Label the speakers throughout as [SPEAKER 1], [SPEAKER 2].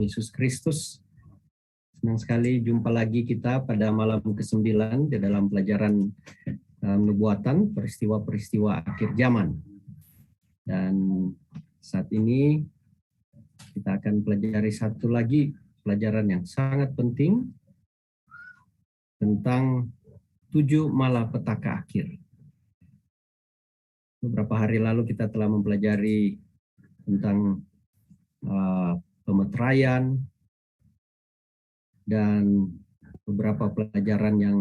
[SPEAKER 1] Yesus Kristus. Senang sekali jumpa lagi kita pada malam ke-9 di dalam pelajaran nubuatan peristiwa-peristiwa akhir zaman. Dan saat ini kita akan pelajari satu lagi pelajaran yang sangat penting tentang 7 malapetaka akhir. Beberapa hari lalu kita telah mempelajari tentang pemeteraian dan beberapa pelajaran yang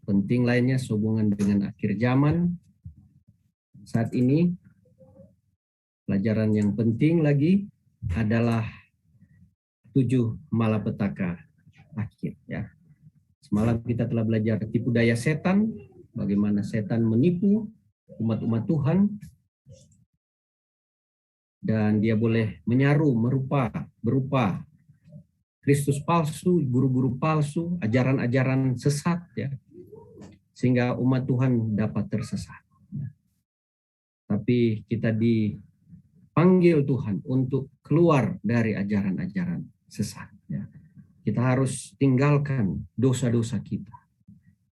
[SPEAKER 1] penting lainnya sehubungan dengan akhir zaman. Saat ini pelajaran yang penting lagi adalah 7 malapetaka akhir, ya. Semalam kita telah belajar tipu daya setan, bagaimana setan menipu umat-umat Tuhan, dan dia boleh menyaru berupa Kristus palsu, guru-guru palsu, ajaran-ajaran sesat, ya, sehingga umat Tuhan dapat tersesat. Tapi kita dipanggil Tuhan untuk keluar dari ajaran-ajaran sesat, ya. Kita harus tinggalkan dosa-dosa kita.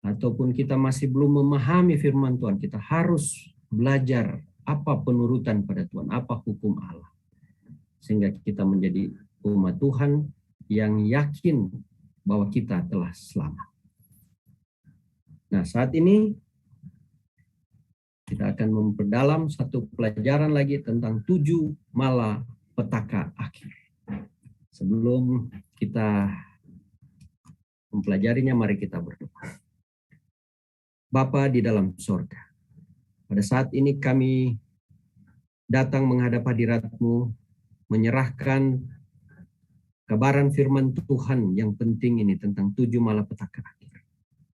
[SPEAKER 1] Ataupun kita masih belum memahami firman Tuhan, kita harus belajar apa penurutan pada Tuhan, apa hukum Allah. Sehingga kita menjadi umat Tuhan yang yakin bahwa kita telah selamat. Nah, saat ini kita akan memperdalam satu pelajaran lagi tentang 7 malapetaka akhir. Sebelum kita mempelajarinya, mari kita berdoa. Bapa di dalam sorga, pada saat ini kami datang menghadap hadirat-Mu, menyerahkan kabaran firman Tuhan yang penting ini tentang 7 malapetaka akhir.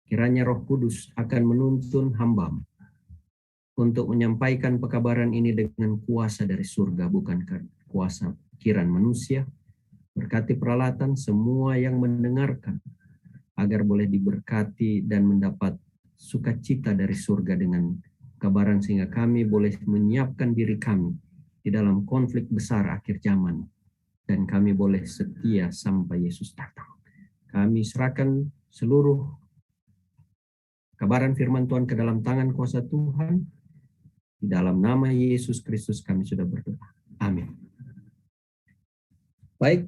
[SPEAKER 1] Kiranya Roh Kudus akan menuntun hamba-Mu untuk menyampaikan pekabaran ini dengan kuasa dari surga, bukan kuasa pikiran manusia. Berkati peralatan semua yang mendengarkan, agar boleh diberkati dan mendapat sukacita dari surga dengan kabaran, sehingga kami boleh menyiapkan diri kami di dalam konflik besar akhir zaman, dan kami boleh setia sampai Yesus datang. Kami serahkan seluruh kabaran firman Tuhan ke dalam tangan kuasa Tuhan. Di dalam nama Yesus Kristus kami sudah berdoa. Amin. Baik.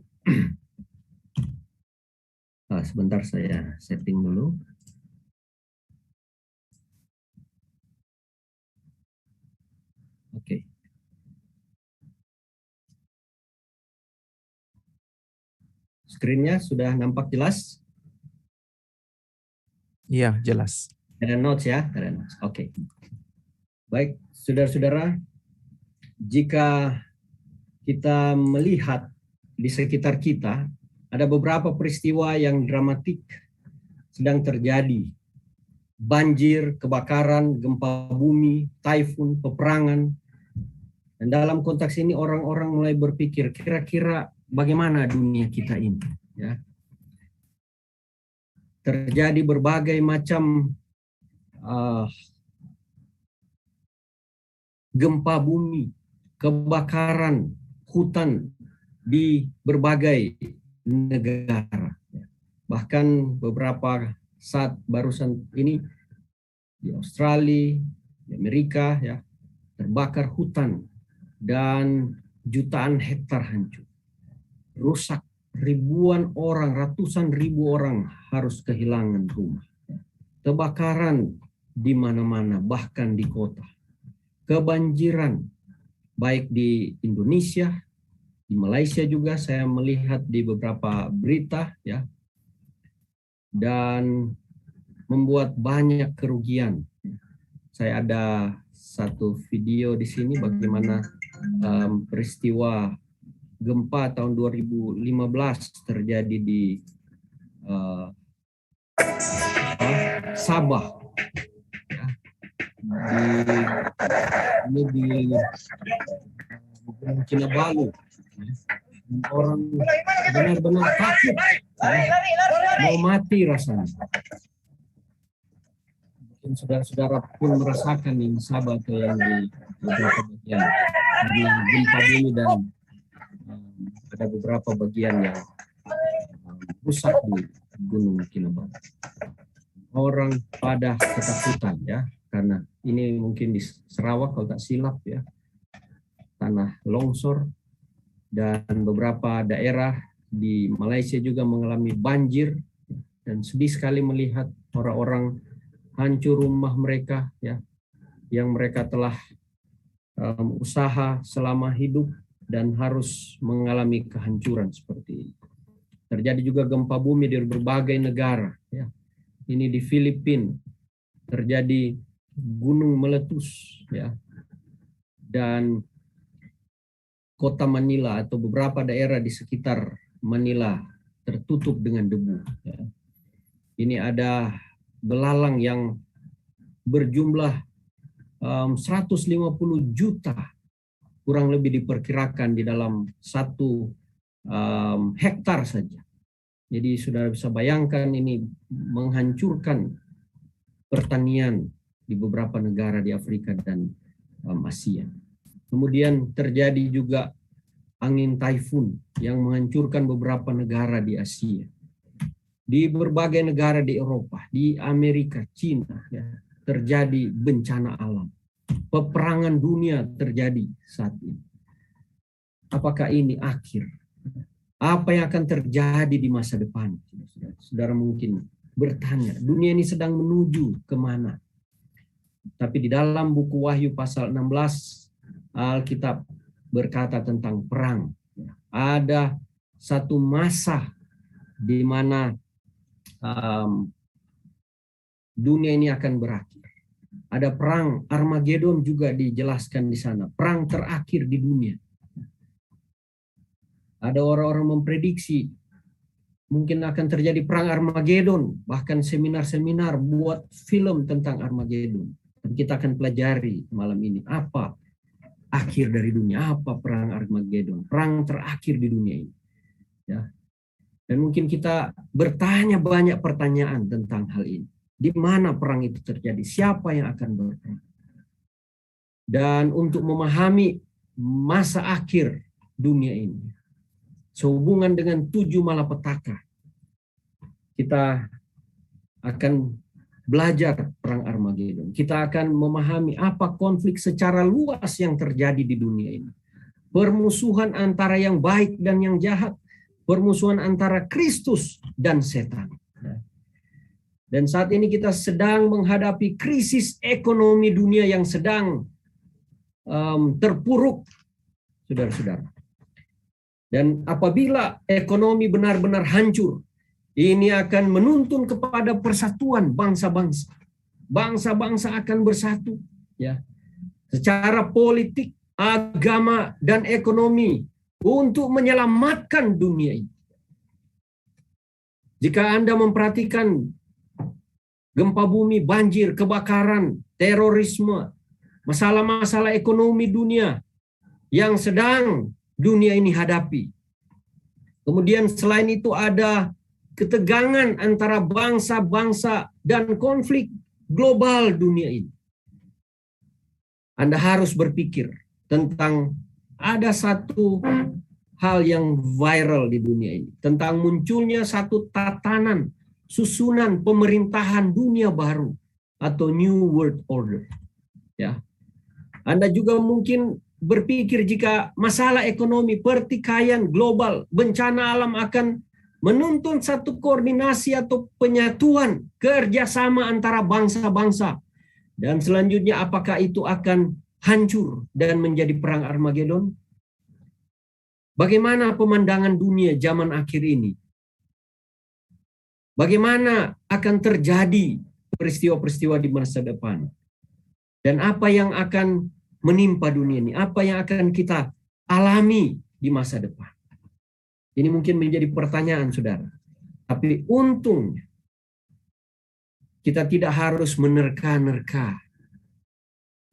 [SPEAKER 1] Sebentar saya setting dulu. Oke. Screen-nya sudah nampak jelas?
[SPEAKER 2] Iya, jelas.
[SPEAKER 1] Ada notes ya? Ada notes. Oke. Baik, saudara-saudara, jika kita melihat di sekitar kita, ada beberapa peristiwa yang dramatik sedang terjadi. Banjir, kebakaran, gempa bumi, taifun, peperangan. Dan dalam konteks ini orang-orang mulai berpikir, kira-kira bagaimana dunia kita ini? Ya. Terjadi berbagai macam gempa bumi, kebakaran hutan di berbagai negara. Bahkan beberapa saat barusan ini di Australia, di Amerika, ya, terbakar hutan dan jutaan hektar hancur. Rusak, ribuan orang, ratusan ribu orang harus kehilangan rumah. Kebakaran di mana-mana, bahkan di kota. Kebanjiran, baik di Indonesia, di Malaysia juga saya melihat di beberapa berita, ya, dan membuat banyak kerugian. Saya ada satu video di sini bagaimana peristiwa gempa tahun 2015 terjadi di Sabah. Di Kinabalu. Orang benar-benar takut, mau mati rasanya. Mungkin saudara-saudara pun merasakan yang Sabah atau yang di beberapa bagian karena gempa bumi, dan ada beberapa bagian yang rusak di Gunung Kinabalu. Orang pada ketakutan ya, karena ini mungkin di Sarawak kalau tak silap ya, tanah longsor, dan beberapa daerah di Malaysia juga mengalami banjir, dan sedih sekali melihat orang-orang hancur rumah mereka ya, yang mereka telah usaha selama hidup dan harus mengalami kehancuran seperti ini. Terjadi juga gempa bumi di berbagai negara ya. Ini di Filipina terjadi gunung meletus ya, dan kota Manila atau beberapa daerah di sekitar Manila tertutup dengan debu ya. Ini ada belalang yang berjumlah 150 juta kurang lebih diperkirakan di dalam 1 hektar saja. Jadi saudara bisa bayangkan ini menghancurkan pertanian di beberapa negara di Afrika dan Asia. Kemudian terjadi juga angin taifun yang menghancurkan beberapa negara di Asia. Di berbagai negara di Eropa, di Amerika, Cina, ya, terjadi bencana alam. Peperangan dunia terjadi saat ini. Apakah ini akhir? Apa yang akan terjadi di masa depan? Saudara mungkin bertanya, dunia ini sedang menuju kemana? Tapi di dalam buku Wahyu pasal 16, Alkitab berkata tentang perang. Ada satu masa di mana dunia ini akan berakhir. Ada perang Armageddon juga dijelaskan di sana. Perang terakhir di dunia. Ada orang-orang memprediksi mungkin akan terjadi perang Armageddon. Bahkan seminar-seminar buat film tentang Armageddon. Dan kita akan pelajari malam ini. Apa akhir dari dunia? Apa perang Armageddon? Perang terakhir di dunia ini. Ya. Dan mungkin kita bertanya banyak pertanyaan tentang hal ini. Di mana perang itu terjadi? Siapa yang akan berperang? Dan untuk memahami masa akhir dunia ini, sehubungan dengan 7 malapetaka, kita akan belajar perang Armageddon. Kita akan memahami apa konflik secara luas yang terjadi di dunia ini. Permusuhan antara yang baik dan yang jahat. Permusuhan antara Kristus dan setan. Dan saat ini kita sedang menghadapi krisis ekonomi dunia yang sedang terpuruk, saudara-saudara. Dan apabila ekonomi benar-benar hancur, ini akan menuntun kepada persatuan bangsa-bangsa. Bangsa-bangsa akan bersatu, ya, secara politik, agama, dan ekonomi untuk menyelamatkan dunia ini. Jika Anda memperhatikan gempa bumi, banjir, kebakaran, terorisme, masalah-masalah ekonomi dunia yang sedang dunia ini hadapi. Kemudian selain itu ada ketegangan antara bangsa-bangsa dan konflik global dunia ini. Anda harus berpikir tentang ada satu hal yang viral di dunia ini. Tentang munculnya satu tatanan susunan pemerintahan dunia baru atau New World Order. Ya. Anda juga mungkin berpikir jika masalah ekonomi, pertikaian global, bencana alam akan menuntun satu koordinasi atau penyatuan kerjasama antara bangsa-bangsa. Dan selanjutnya apakah itu akan hancur dan menjadi perang Armageddon? Bagaimana pemandangan dunia zaman akhir ini? Bagaimana akan terjadi peristiwa-peristiwa di masa depan? Dan apa yang akan menimpa dunia ini? Apa yang akan kita alami di masa depan? Ini mungkin menjadi pertanyaan, saudara. Tapi untungnya kita tidak harus menerka-nerka.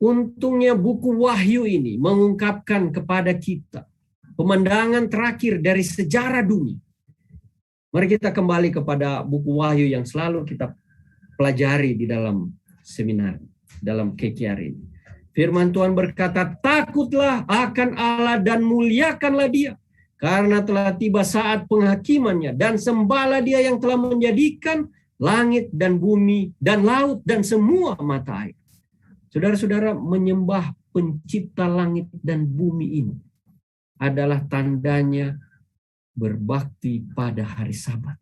[SPEAKER 1] Untungnya buku Wahyu ini mengungkapkan kepada kita pemandangan terakhir dari sejarah dunia. Mari kita kembali kepada buku Wahyu yang selalu kita pelajari di dalam seminar, dalam KKR ini. Firman Tuhan berkata, takutlah akan Allah dan muliakanlah Dia, karena telah tiba saat penghakimannya, dan sembahlah Dia yang telah menjadikan langit dan bumi dan laut dan semua mata air. Saudara-saudara, menyembah pencipta langit dan bumi ini adalah tandanya berbakti pada hari Sabat.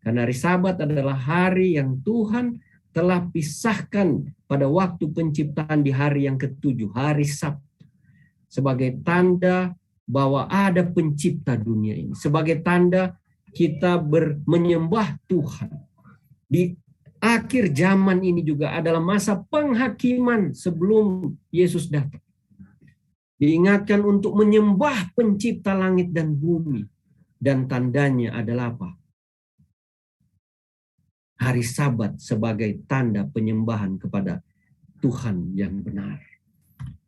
[SPEAKER 1] Karena hari Sabat adalah hari yang Tuhan telah pisahkan pada waktu penciptaan di hari yang ke-7, hari Sabtu. Sebagai tanda bahwa ada pencipta dunia ini. Sebagai tanda kita menyembah Tuhan. Di akhir zaman ini juga adalah masa penghakiman sebelum Yesus datang. Diingatkan untuk menyembah pencipta langit dan bumi. Dan tandanya adalah apa? Hari Sabat sebagai tanda penyembahan kepada Tuhan yang benar.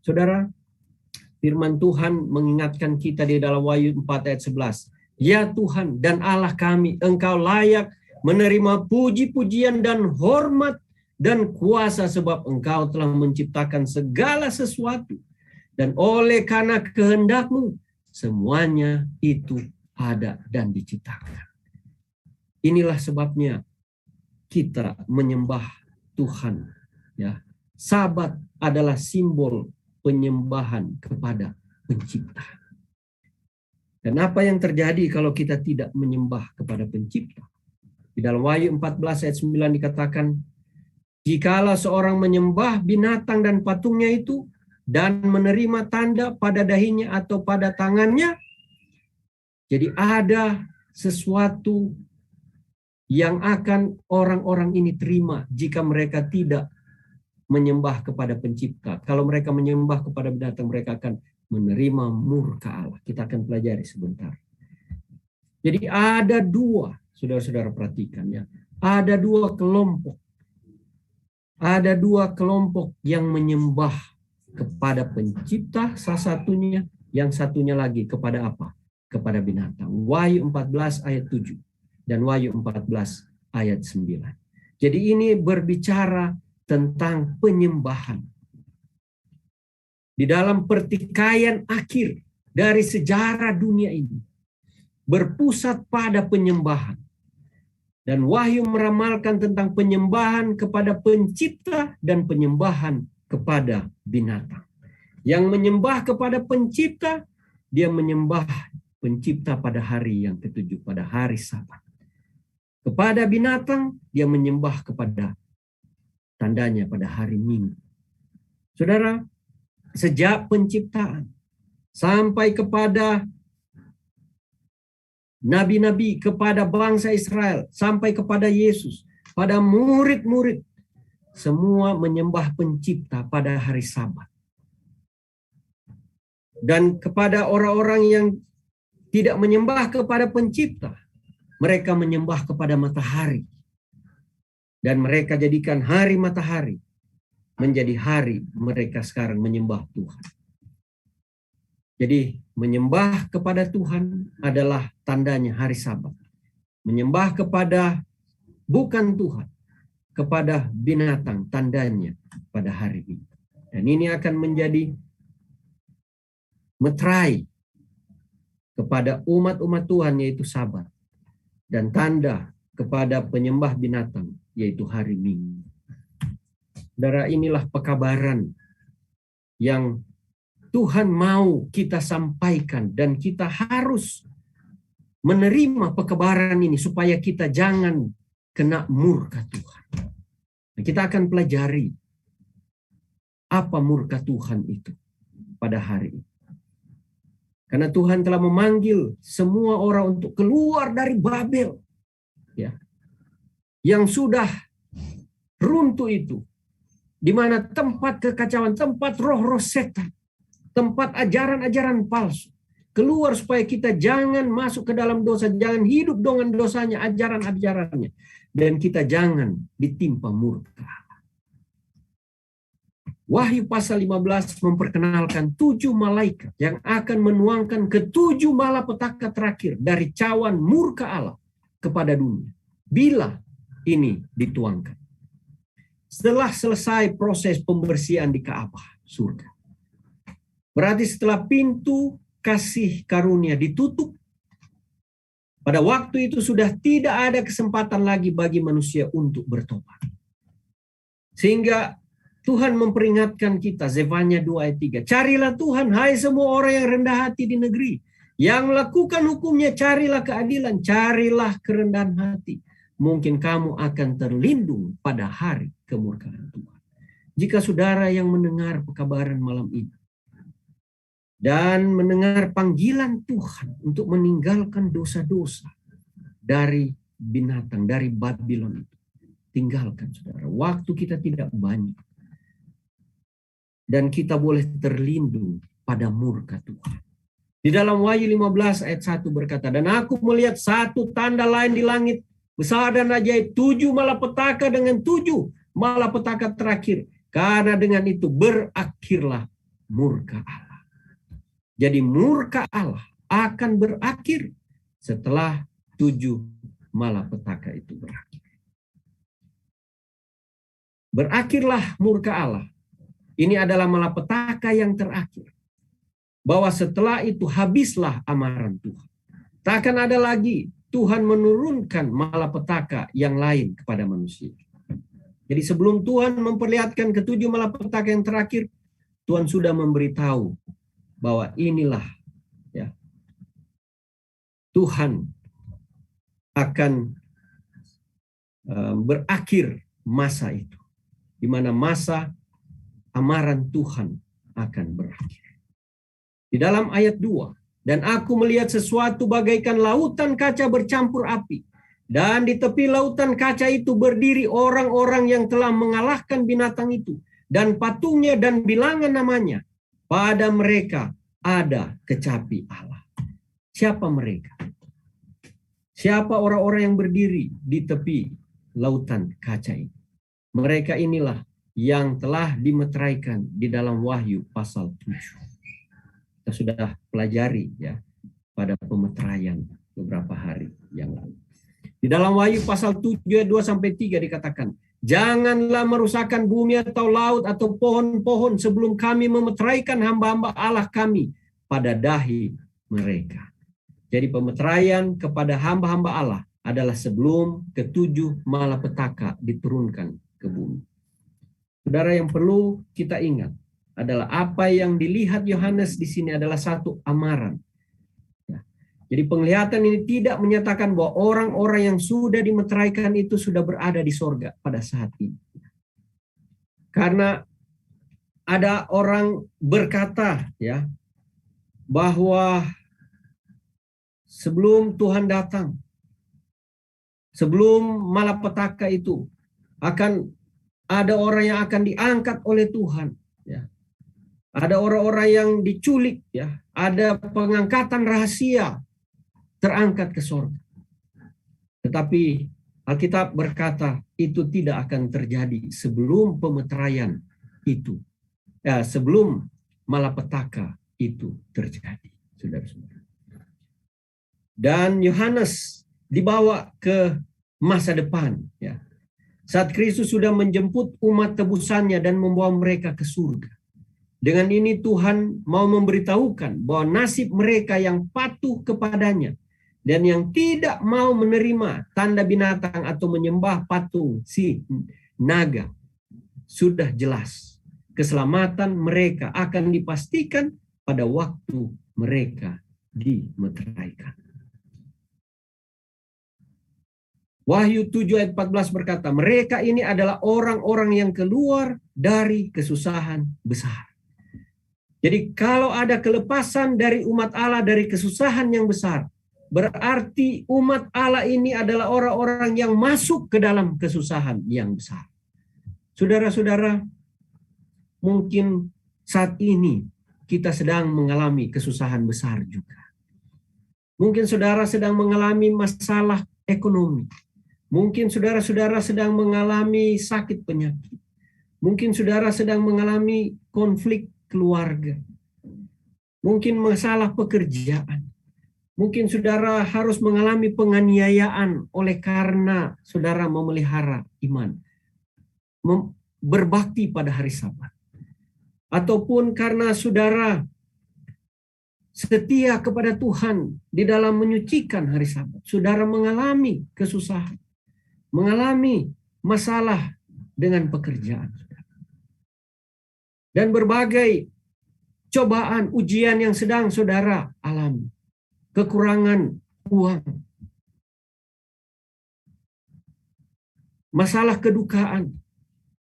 [SPEAKER 1] Saudara, firman Tuhan mengingatkan kita di dalam Wahyu 4 ayat 11. Ya Tuhan dan Allah kami, Engkau layak menerima puji-pujian dan hormat dan kuasa sebab Engkau telah menciptakan segala sesuatu. Dan oleh karena kehendak-Mu, semuanya itu ada dan diciptakan. Inilah sebabnya kita menyembah Tuhan. Ya, Sabat adalah simbol penyembahan kepada pencipta. Dan apa yang terjadi kalau kita tidak menyembah kepada pencipta? Di dalam Wahyu 14 ayat 9 dikatakan, jikalau seorang menyembah binatang dan patungnya itu, dan menerima tanda pada dahinya atau pada tangannya, jadi ada sesuatu yang akan orang-orang ini terima jika mereka tidak menyembah kepada pencipta. Kalau mereka menyembah kepada binatang, mereka akan menerima murka Allah. Kita akan pelajari sebentar. Jadi ada dua, saudara-saudara perhatikan ya. Ada dua kelompok. Ada dua kelompok yang menyembah kepada pencipta, salah satunya, yang satunya lagi kepada apa? Kepada binatang. Wahyu 14 ayat 7 dan Wahyu 14 ayat 9. Jadi ini berbicara tentang penyembahan. Di dalam pertikaian akhir dari sejarah dunia ini, berpusat pada penyembahan. Dan Wahyu meramalkan tentang penyembahan kepada pencipta dan penyembahan kepada binatang. Yang menyembah kepada pencipta, dia menyembah pencipta pada hari yang ke-7, pada hari Sabat. Kepada binatang, dia menyembah kepada tandanya pada hari Minggu. Saudara, sejak penciptaan sampai kepada nabi-nabi, kepada bangsa Israel, sampai kepada Yesus, pada murid-murid, semua menyembah pencipta pada hari Sabat. Dan kepada orang-orang yang tidak menyembah kepada pencipta, mereka menyembah kepada matahari. Dan mereka jadikan hari matahari menjadi hari mereka sekarang menyembah Tuhan. Jadi menyembah kepada Tuhan adalah tandanya hari Sabat. Menyembah kepada bukan Tuhan, kepada binatang, tandanya pada hari ini. Dan ini akan menjadi meterai kepada umat-umat Tuhan, yaitu Sabat. Dan tanda kepada penyembah binatang, yaitu hari Minggu. Saudara, inilah pekabaran yang Tuhan mau kita sampaikan, dan kita harus menerima pekabaran ini supaya kita jangan kena murka Tuhan. Nah, kita akan pelajari apa murka Tuhan itu pada hari ini. Karena Tuhan telah memanggil semua orang untuk keluar dari Babel, ya, yang sudah runtuh itu, di mana tempat kekacauan, tempat roh-roh setan, tempat ajaran-ajaran palsu. Keluar supaya kita jangan masuk ke dalam dosa, jangan hidup dengan dosanya, ajaran-ajarannya, dan kita jangan ditimpa murka. Wahyu pasal 15 memperkenalkan 7 malaikat yang akan menuangkan ke-7 malapetaka terakhir dari cawan murka Allah kepada dunia. Bila ini dituangkan. Setelah selesai proses pembersihan di Ka'bah, surga. Berarti setelah pintu kasih karunia ditutup Pada waktu itu sudah tidak ada kesempatan lagi bagi manusia untuk bertobat. Sehingga Tuhan memperingatkan kita, Zefanya 2 ayat 3. Carilah Tuhan, hai semua orang yang rendah hati di negeri. Yang melakukan hukumnya, carilah keadilan, carilah kerendahan hati. Mungkin kamu akan terlindung pada hari kemurkaan Tuhan. Jika saudara yang mendengar pekabaran malam ini, dan mendengar panggilan Tuhan untuk meninggalkan dosa-dosa dari binatang, dari Babylon itu. Tinggalkan, saudara. Waktu kita tidak banyak. Dan kita boleh terlindung pada murka Tuhan. Di dalam Wahyu 15 ayat 1 berkata, dan aku melihat satu tanda lain di langit, besar dan ajaib, 7 malapetaka dengan 7 malapetaka terakhir. Karena dengan itu berakhirlah murka Allah. Jadi murka Allah akan berakhir setelah 7 malapetaka itu berakhir. Berakhirlah murka Allah. Ini adalah malapetaka yang terakhir. Bahwa setelah itu habislah amarah Tuhan. Takkan ada lagi Tuhan menurunkan malapetaka yang lain kepada manusia. Jadi sebelum Tuhan memperlihatkan ke-7 malapetaka yang terakhir, Tuhan sudah memberitahu bahwa inilah ya, Tuhan akan berakhir masa itu, di mana masa amaran Tuhan akan berakhir. Di dalam ayat 2, dan aku melihat sesuatu bagaikan lautan kaca bercampur api, dan di tepi lautan kaca itu berdiri orang-orang yang telah mengalahkan binatang itu dan patungnya dan bilangan namanya. Pada mereka ada kecapi Allah. Siapa mereka? Siapa orang-orang yang berdiri di tepi lautan kaca ini? Mereka inilah yang telah dimeteraikan di dalam Wahyu pasal 7. Kita sudah pelajari ya pada pemeteraian beberapa hari yang lalu. Di dalam Wahyu pasal 7 ayat 2-3 dikatakan, janganlah merusakkan bumi atau laut atau pohon-pohon sebelum kami memeteraikan hamba-hamba Allah kami pada dahi mereka. Jadi pemeteraian kepada hamba-hamba Allah adalah sebelum ke-7 malapetaka diturunkan ke bumi. Saudara, yang perlu kita ingat adalah apa yang dilihat Yohanes di sini adalah satu amaran. Jadi penglihatan ini tidak menyatakan bahwa orang-orang yang sudah dimeteraikan itu sudah berada di sorga pada saat ini. Karena ada orang berkata ya bahwa sebelum Tuhan datang, sebelum malapetaka itu akan ada orang yang akan diangkat oleh Tuhan. Ya. Ada orang-orang yang diculik, ya. Ada pengangkatan rahasia terangkat ke sorga. Tetapi Alkitab berkata itu tidak akan terjadi sebelum pemeteraian itu. Ya, sebelum malapetaka itu terjadi. Saudara-saudara. Dan Yohanes dibawa ke masa depan. Ya. Saat Kristus sudah menjemput umat tebusannya dan membawa mereka ke surga. Dengan ini Tuhan mau memberitahukan bahwa nasib mereka yang patuh kepadanya dan yang tidak mau menerima tanda binatang atau menyembah patung si naga sudah jelas. Keselamatan mereka akan dipastikan pada waktu mereka dimeteraikan. Wahyu 7 ayat 14 berkata, mereka ini adalah orang-orang yang keluar dari kesusahan besar. Jadi kalau ada kelepasan dari umat Allah dari kesusahan yang besar, berarti umat Allah ini adalah orang-orang yang masuk ke dalam kesusahan yang besar. Saudara-saudara, mungkin saat ini kita sedang mengalami kesusahan besar juga. Mungkin saudara sedang mengalami masalah ekonomi. Mungkin saudara-saudara sedang mengalami sakit penyakit. Mungkin saudara sedang mengalami konflik keluarga. Mungkin masalah pekerjaan. Mungkin saudara harus mengalami penganiayaan oleh karena saudara memelihara iman. Berbakti pada hari Sabat. Ataupun karena saudara setia kepada Tuhan di dalam menyucikan hari Sabat. Saudara mengalami kesusahan, mengalami masalah dengan pekerjaan, dan berbagai cobaan, ujian yang sedang saudara alami. Kekurangan uang, masalah kedukaan,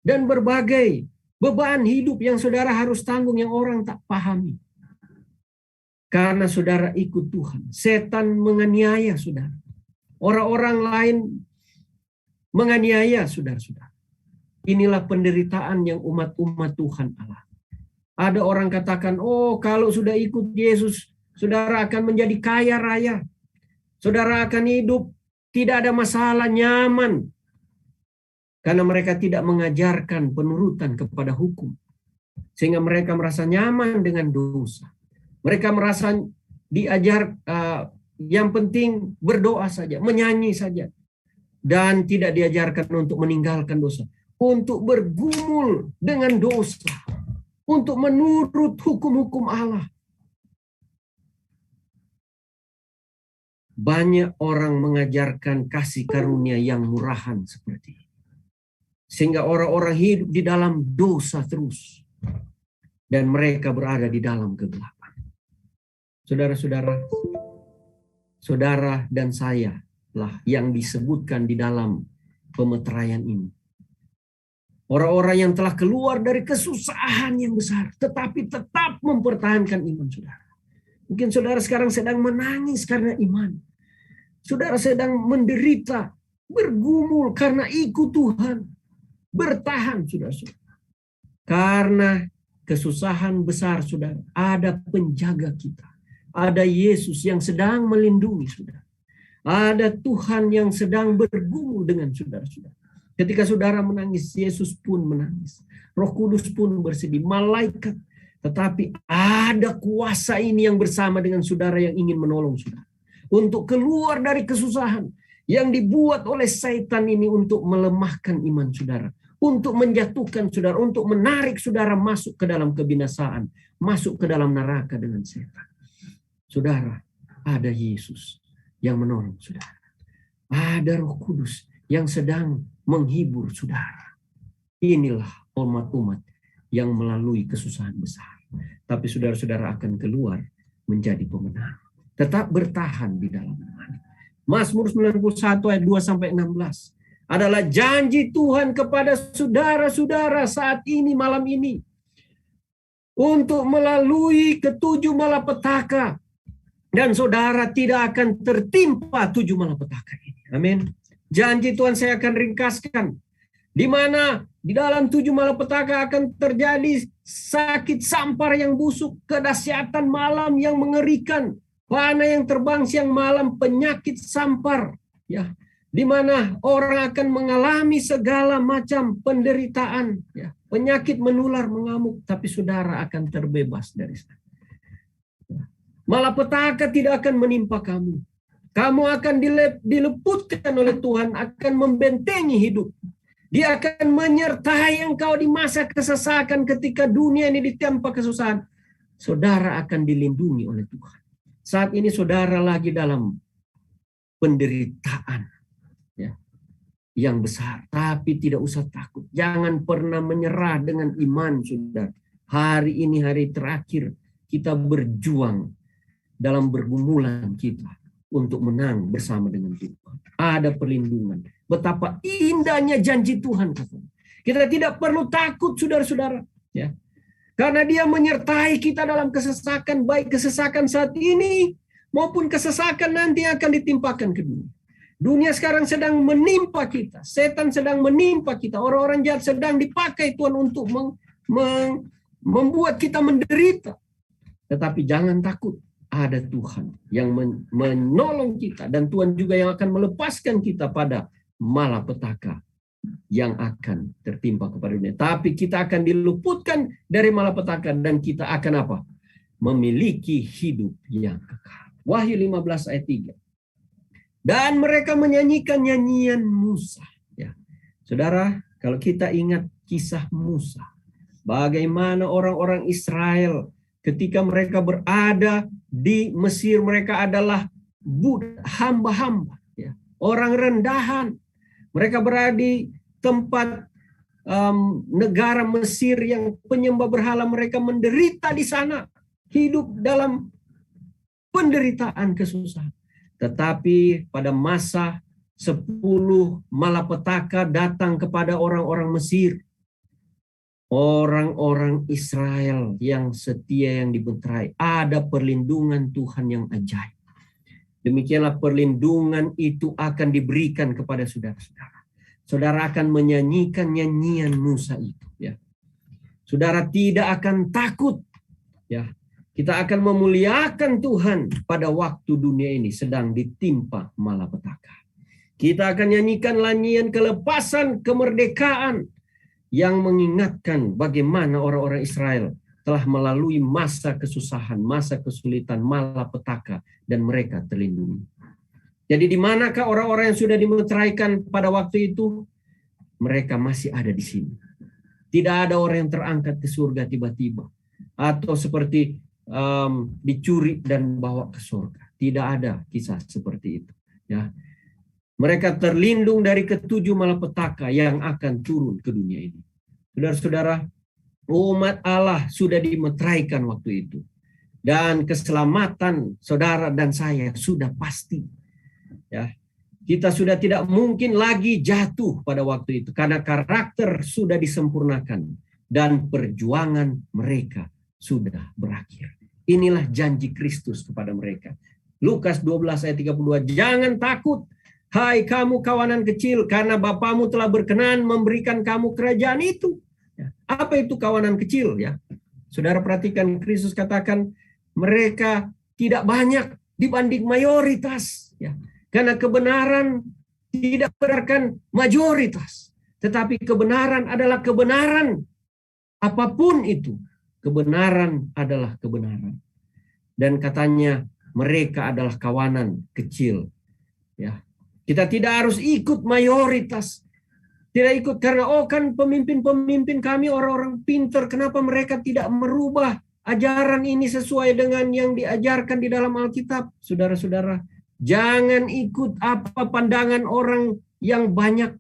[SPEAKER 1] dan berbagai beban hidup yang saudara harus tanggung yang orang tak pahami. Karena saudara ikut Tuhan, setan menganiaya saudara. Orang-orang lain menganiaya saudara-saudara. Inilah penderitaan yang umat-umat Tuhan alami. Ada orang katakan, oh kalau sudah ikut Yesus, saudara akan menjadi kaya raya. Saudara akan hidup, tidak ada masalah, nyaman. Karena mereka tidak mengajarkan penurutan kepada hukum. Sehingga mereka merasa nyaman dengan dosa. Mereka merasa diajar, yang penting berdoa saja, menyanyi saja. Dan tidak diajarkan untuk meninggalkan dosa. Untuk bergumul dengan dosa. Untuk menurut hukum-hukum Allah. Banyak orang mengajarkan kasih karunia yang murahan seperti ini. Sehingga orang-orang hidup di dalam dosa terus. Dan mereka berada di dalam kegelapan. Saudara-saudara, saudara dan saya lah yang disebutkan di dalam pemeteraian ini. Orang-orang yang telah keluar dari kesusahan yang besar, tetapi tetap mempertahankan iman saudara. Mungkin saudara sekarang sedang menangis karena iman. Saudara sedang menderita, bergumul karena ikut Tuhan. Bertahan, saudara-saudara. Karena kesusahan besar, saudara, ada penjaga kita. Ada Yesus yang sedang melindungi saudara. Ada Tuhan yang sedang bergumul dengan saudara-saudara. Ketika saudara menangis, Yesus pun menangis. Roh Kudus pun bersedih, malaikat. Tetapi ada kuasa ini yang bersama dengan saudara yang ingin menolong saudara. Untuk keluar dari kesusahan yang dibuat oleh setan ini untuk melemahkan iman saudara. Untuk menjatuhkan saudara, untuk menarik saudara masuk ke dalam kebinasaan. Masuk ke dalam neraka dengan setan. Saudara, ada Yesus yang menolong saudara. Ada Roh Kudus yang sedang menghibur saudara. Inilah umat-umat yang melalui kesusahan besar. Tapi saudara-saudara akan keluar menjadi pemenang. Tetap bertahan di dalam iman. Mazmur 91 ayat 2-16 adalah janji Tuhan kepada saudara-saudara saat ini, malam ini. Untuk melalui ketujuh malapetaka. Dan saudara tidak akan tertimpa tujuh malapetaka ini. Amin. Janji Tuhan saya akan ringkaskan. Di mana di dalam tujuh malapetaka akan terjadi sakit sampar yang busuk, kedahsyatan malam yang mengerikan, panah yang terbang siang malam, penyakit sampar. Ya, di mana orang akan mengalami segala macam penderitaan. Ya, penyakit menular mengamuk, tapi saudara akan terbebas dari sana. Malapetaka tidak akan menimpa kamu. Kamu akan dileputkan oleh Tuhan, akan membentengi hidup. Dia akan menyertai engkau di masa kesesakan ketika dunia ini ditempa kesusahan. Saudara akan dilindungi oleh Tuhan. Saat ini saudara lagi dalam penderitaan ya, yang besar. Tapi tidak usah takut. Jangan pernah menyerah dengan iman, saudara. Hari ini hari terakhir kita berjuang dalam bergumulan kita untuk menang bersama dengan Tuhan. Ada perlindungan. Betapa indahnya janji Tuhan. Kita tidak perlu takut, saudara-saudara. Ya. Karena dia menyertai kita dalam kesesakan. Baik kesesakan saat ini maupun kesesakan nanti akan ditimpakan ke dunia. Dunia sekarang sedang menimpa kita. Setan sedang menimpa kita. Orang-orang jahat sedang dipakai Tuhan untuk membuat kita menderita. Tetapi jangan takut. Ada Tuhan yang menolong kita. Dan Tuhan juga yang akan melepaskan kita pada malapetaka yang akan tertimpa kepada dunia. Tapi kita akan diluputkan dari malapetaka. Dan kita akan apa? Memiliki hidup yang kekal. Wahyu 15 ayat 3. Dan mereka menyanyikan nyanyian Musa. Ya. Saudara, kalau kita ingat kisah Musa. Bagaimana orang-orang Israel ketika mereka berada di Mesir, mereka adalah hamba-hamba, ya, orang rendahan. Mereka berada di tempat negara Mesir yang penyembah berhala. Mereka menderita di sana, hidup dalam penderitaan, kesusahan. Tetapi pada masa 10 malapetaka datang kepada orang-orang Mesir, orang-orang Israel yang setia, yang dibenterai. Ada perlindungan Tuhan yang ajaib. Demikianlah perlindungan itu akan diberikan kepada saudara-saudara. Saudara akan menyanyikan nyanyian Musa itu, ya. Saudara tidak akan takut, ya. Kita akan memuliakan Tuhan pada waktu dunia ini sedang ditimpa malapetaka. Kita akan nyanyikan nyanyian kelepasan, kemerdekaan yang mengingatkan bagaimana orang-orang Israel telah melalui masa kesusahan, masa kesulitan, malapetaka, dan mereka terlindungi. Jadi di manakah orang-orang yang sudah dimeteraikan pada waktu itu? Mereka masih ada di sini. Tidak ada orang yang terangkat ke surga tiba-tiba, atau seperti dicuri dan bawa ke surga. Tidak ada kisah seperti itu, ya. Mereka terlindung dari ketujuh malapetaka yang akan turun ke dunia ini. Saudara-saudara, umat Allah sudah dimeteraikan waktu itu. Dan keselamatan saudara dan saya sudah pasti. Ya, kita sudah tidak mungkin lagi jatuh pada waktu itu karena karakter sudah disempurnakan dan perjuangan mereka sudah berakhir. Inilah janji Kristus kepada mereka. Lukas 12 ayat 32, jangan takut, hai kamu kawanan kecil, karena Bapamu telah berkenan memberikan kamu kerajaan itu. Ya. Apa itu kawanan kecil? Ya, saudara perhatikan, Kristus katakan mereka tidak banyak dibanding mayoritas. Ya. Karena kebenaran tidak berdasarkan majoritas, tetapi kebenaran adalah kebenaran. Apapun itu, kebenaran adalah kebenaran. Dan katanya mereka adalah kawanan kecil. Ya, kita tidak harus ikut mayoritas. Tidak ikut karena kan pemimpin-pemimpin kami orang-orang pintar. Kenapa mereka tidak merubah ajaran ini sesuai dengan yang diajarkan di dalam Alkitab? Saudara-saudara, jangan ikut apa pandangan orang yang banyak.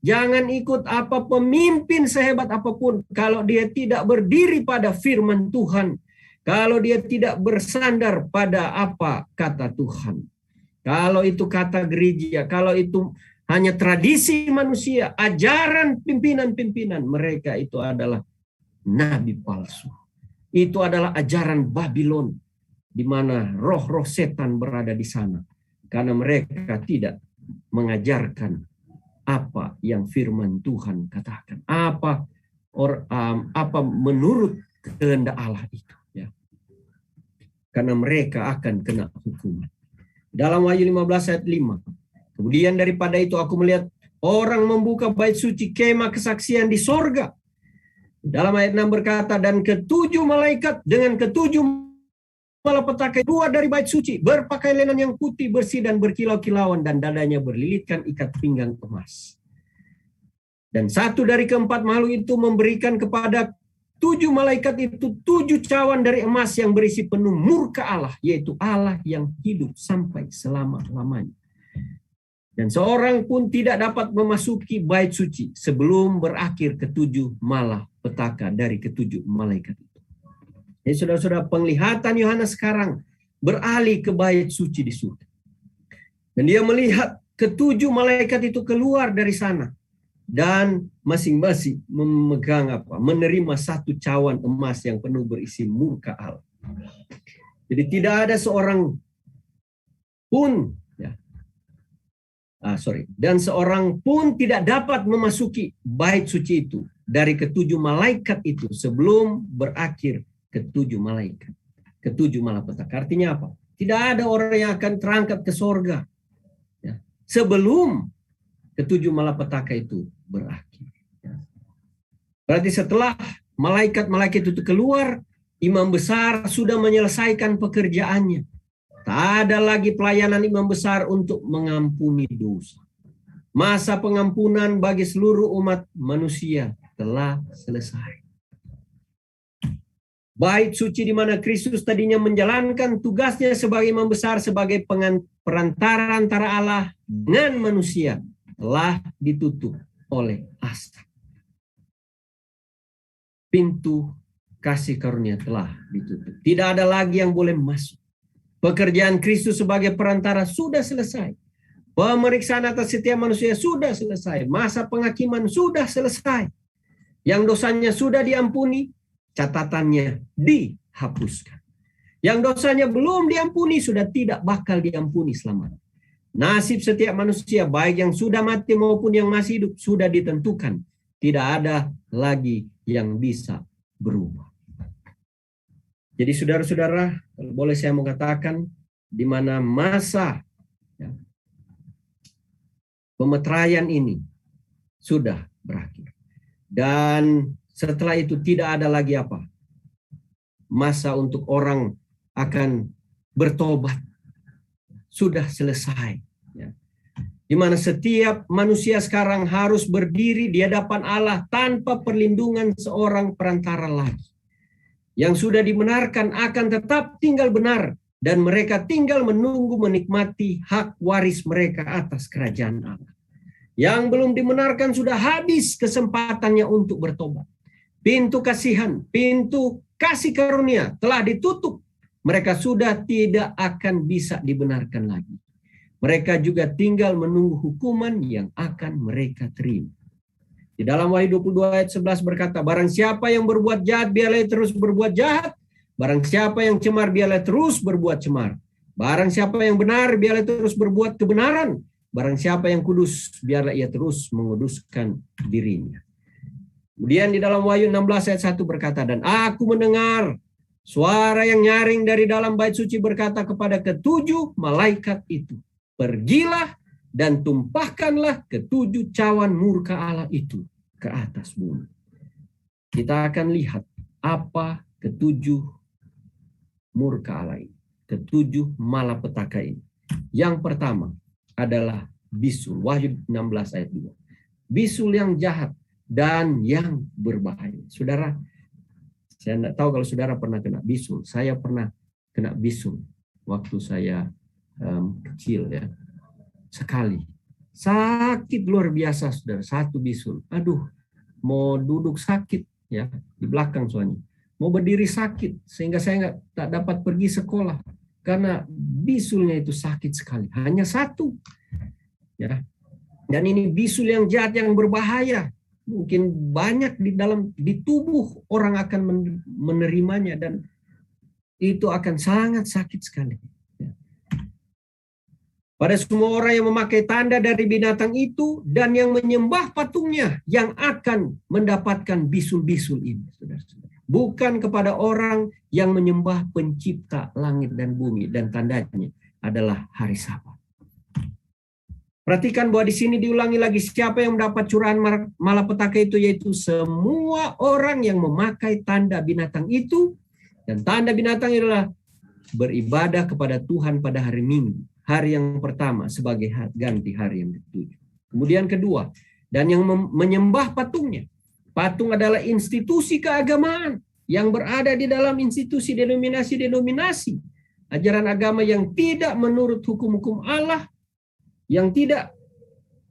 [SPEAKER 1] Jangan ikut apa pemimpin sehebat apapun. Kalau dia tidak berdiri pada firman Tuhan. Kalau dia tidak bersandar pada apa kata Tuhan. Kalau itu kata gereja. Kalau itu hanya tradisi manusia. Ajaran pimpinan-pimpinan. Mereka itu adalah nabi palsu. Itu adalah ajaran Babylon. Di mana roh-roh setan berada di sana. Karena mereka tidak mengajarkan apa yang firman Tuhan katakan, apa menurut kehendak Allah itu, ya. Karena mereka akan kena hukuman. Dalam Wahyu 15 ayat 5, kemudian daripada itu aku melihat orang membuka bait suci kemah kesaksian di sorga. Dalam ayat 6 berkata, dan ketujuh malaikat dengan ketujuh malapetaka keluar dari bait suci, berpakaian lenan yang putih, bersih dan berkilau-kilauan, dan dadanya berlilitkan ikat pinggang emas. Dan satu dari keempat makhluk itu memberikan kepada 7 malaikat itu 7 cawan dari emas yang berisi penuh murka Allah, yaitu Allah yang hidup sampai selama-lamanya. Dan seorang pun tidak dapat memasuki bait suci sebelum berakhir ketujuh malapetaka dari ketujuh malaikat itu. Jadi saudara-saudara, penglihatan Yohanes sekarang beralih ke bait suci di surga. Dan dia melihat ketujuh malaikat itu keluar dari sana. Dan masing-masing memegang menerima satu cawan emas yang penuh berisi murka Allah. Jadi tidak ada seorang pun, ya, dan seorang pun tidak dapat memasuki bait suci itu dari ketujuh malaikat itu sebelum berakhir ketujuh malaikat, ketujuh malapetaka. Artinya apa? Tidak ada orang yang akan terangkat ke sorga, ya, sebelum ketujuh malapetaka itu berakhir. Ya. Berarti setelah malaikat-malaikat itu keluar, imam besar sudah menyelesaikan pekerjaannya. Tak ada lagi pelayanan imam besar untuk mengampuni dosa. Masa pengampunan bagi seluruh umat manusia telah selesai. Bait suci di mana Kristus tadinya menjalankan tugasnya sebagai imam besar, sebagai perantara antara Allah dengan manusia, telah ditutup oleh asap. Pintu kasih karunia telah ditutup. Tidak ada lagi yang boleh masuk. Pekerjaan Kristus sebagai perantara sudah selesai. Pemeriksaan atas setiap manusia sudah selesai. Masa penghakiman sudah selesai. Yang dosanya sudah diampuni, catatannya dihapuskan. Yang dosanya belum diampuni, sudah tidak bakal diampuni selamanya. Nasib setiap manusia, baik yang sudah mati maupun yang masih hidup, sudah ditentukan. Tidak ada lagi yang bisa berubah. Jadi saudara-saudara, boleh saya mengatakan, di mana masa pemeteraian ini sudah berakhir. Dan setelah itu tidak ada lagi apa? Masa untuk orang akan bertobat. Sudah selesai. Di mana setiap manusia sekarang harus berdiri di hadapan Allah tanpa perlindungan seorang perantara lagi. Yang sudah dibenarkan akan tetap tinggal benar, dan mereka tinggal menunggu menikmati hak waris mereka atas kerajaan Allah. Yang belum dibenarkan sudah habis kesempatannya untuk bertobat. Pintu kasihan, pintu kasih karunia telah ditutup. Mereka sudah tidak akan bisa dibenarkan lagi. Mereka juga tinggal menunggu hukuman yang akan mereka terima. Di dalam Wahyu 22 ayat 11 berkata, barang siapa yang berbuat jahat, biarlah terus berbuat jahat. Barang siapa yang cemar, biarlah terus berbuat cemar. Barang siapa yang benar, biarlah terus berbuat kebenaran. Barang siapa yang kudus, biarlah ia terus menguduskan dirinya. Kemudian di dalam Wahyu 16 ayat 1 berkata, dan aku mendengar suara yang nyaring dari dalam bait suci berkata kepada ketujuh malaikat itu, pergilah dan tumpahkanlah ketujuh cawan murka Allah itu ke atas bumi. Kita akan lihat apa ketujuh murka Allah ini, ketujuh malapetaka ini. Yang pertama adalah bisul, Wahyu 16 ayat 2. Bisul yang jahat dan yang berbahaya. Saudara, saya tidak tahu kalau saudara pernah kena bisul. Saya pernah kena bisul waktu saya kecil ya. Sekali. Sakit luar biasa, saudara. Satu bisul. Aduh, mau duduk sakit ya di belakang soalnya. Mau berdiri sakit sehingga saya tak dapat pergi sekolah karena bisulnya itu sakit sekali. Hanya satu. Ya. Dan ini bisul yang jahat yang berbahaya. Mungkin banyak di tubuh orang akan menerimanya dan itu akan sangat sakit sekali. Pada semua orang yang memakai tanda dari binatang itu dan yang menyembah patungnya yang akan mendapatkan bisul-bisul ini. Saudara-saudara. Bukan kepada orang yang menyembah pencipta langit dan bumi dan tandanya adalah hari Sabat. Perhatikan bahwa di sini diulangi lagi siapa yang mendapat curahan malapetaka itu, yaitu semua orang yang memakai tanda binatang itu, dan tanda binatang adalah beribadah kepada Tuhan pada hari Minggu. Hari yang pertama sebagai ganti hari yang ketujuh. Kemudian kedua, dan yang menyembah patungnya. Patung adalah institusi keagamaan yang berada di dalam institusi denominasi-denominasi. Ajaran agama yang tidak menurut hukum-hukum Allah, yang tidak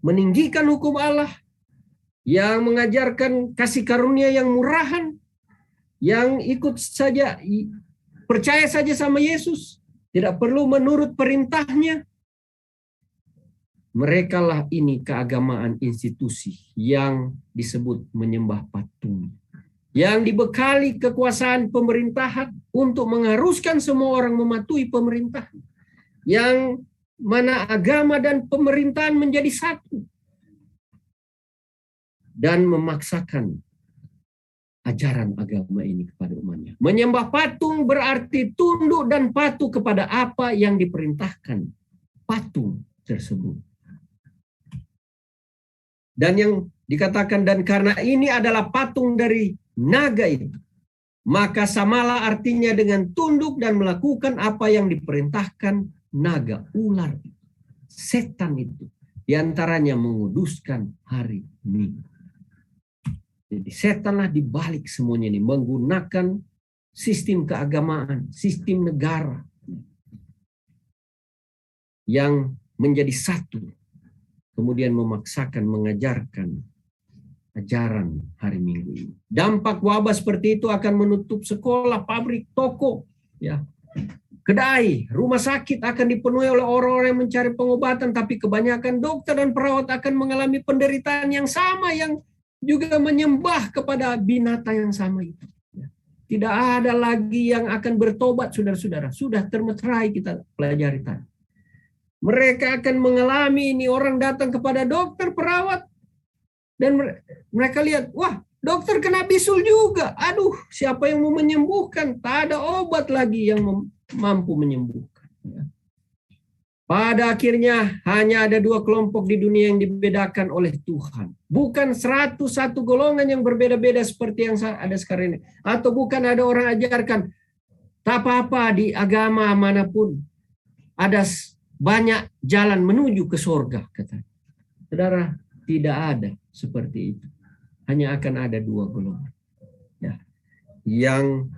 [SPEAKER 1] meninggikan hukum Allah, yang mengajarkan kasih karunia yang murahan, yang ikut saja, percaya saja sama Yesus, tidak perlu menurut perintahnya. Merekalah ini keagamaan institusi yang disebut menyembah patung. Yang dibekali kekuasaan pemerintahan untuk mengharuskan semua orang mematuhi pemerintahan. Yang mana agama dan pemerintahan menjadi satu. Dan memaksakan ajaran agama ini kepada umatnya. Menyembah patung berarti tunduk dan patuh kepada apa yang diperintahkan patung tersebut. Dan yang dikatakan, dan karena ini adalah patung dari naga itu, maka samalah artinya dengan tunduk dan melakukan apa yang diperintahkan naga, ular, setan itu. Di antaranya menguduskan hari Minggu. Jadi setanlah dibalik semuanya ini, menggunakan sistem keagamaan, sistem negara yang menjadi satu, kemudian memaksakan mengajarkan ajaran hari Minggu ini. Dampak wabah seperti itu akan menutup sekolah, pabrik, toko, ya, kedai, rumah sakit akan dipenuhi oleh orang-orang yang mencari pengobatan, tapi kebanyakan dokter dan perawat akan mengalami penderitaan yang sama, yang juga menyembah kepada binatang yang sama itu. Tidak ada lagi yang akan bertobat, saudara-saudara. Sudah termeterai kita pelajari tadi. Mereka akan mengalami ini, orang datang kepada dokter, perawat, dan mereka lihat, wah, dokter kena bisul juga. Aduh, siapa yang mau menyembuhkan? Tak ada obat lagi yang mampu menyembuhkan. Pada akhirnya hanya ada dua kelompok di dunia yang dibedakan oleh Tuhan. Bukan 101 golongan yang berbeda-beda seperti yang ada sekarang ini. Atau bukan ada orang ajarkan, tak apa-apa di agama manapun ada banyak jalan menuju ke surga, kata. Saudara, tidak ada seperti itu. Hanya akan ada dua golongan. Ya. Yang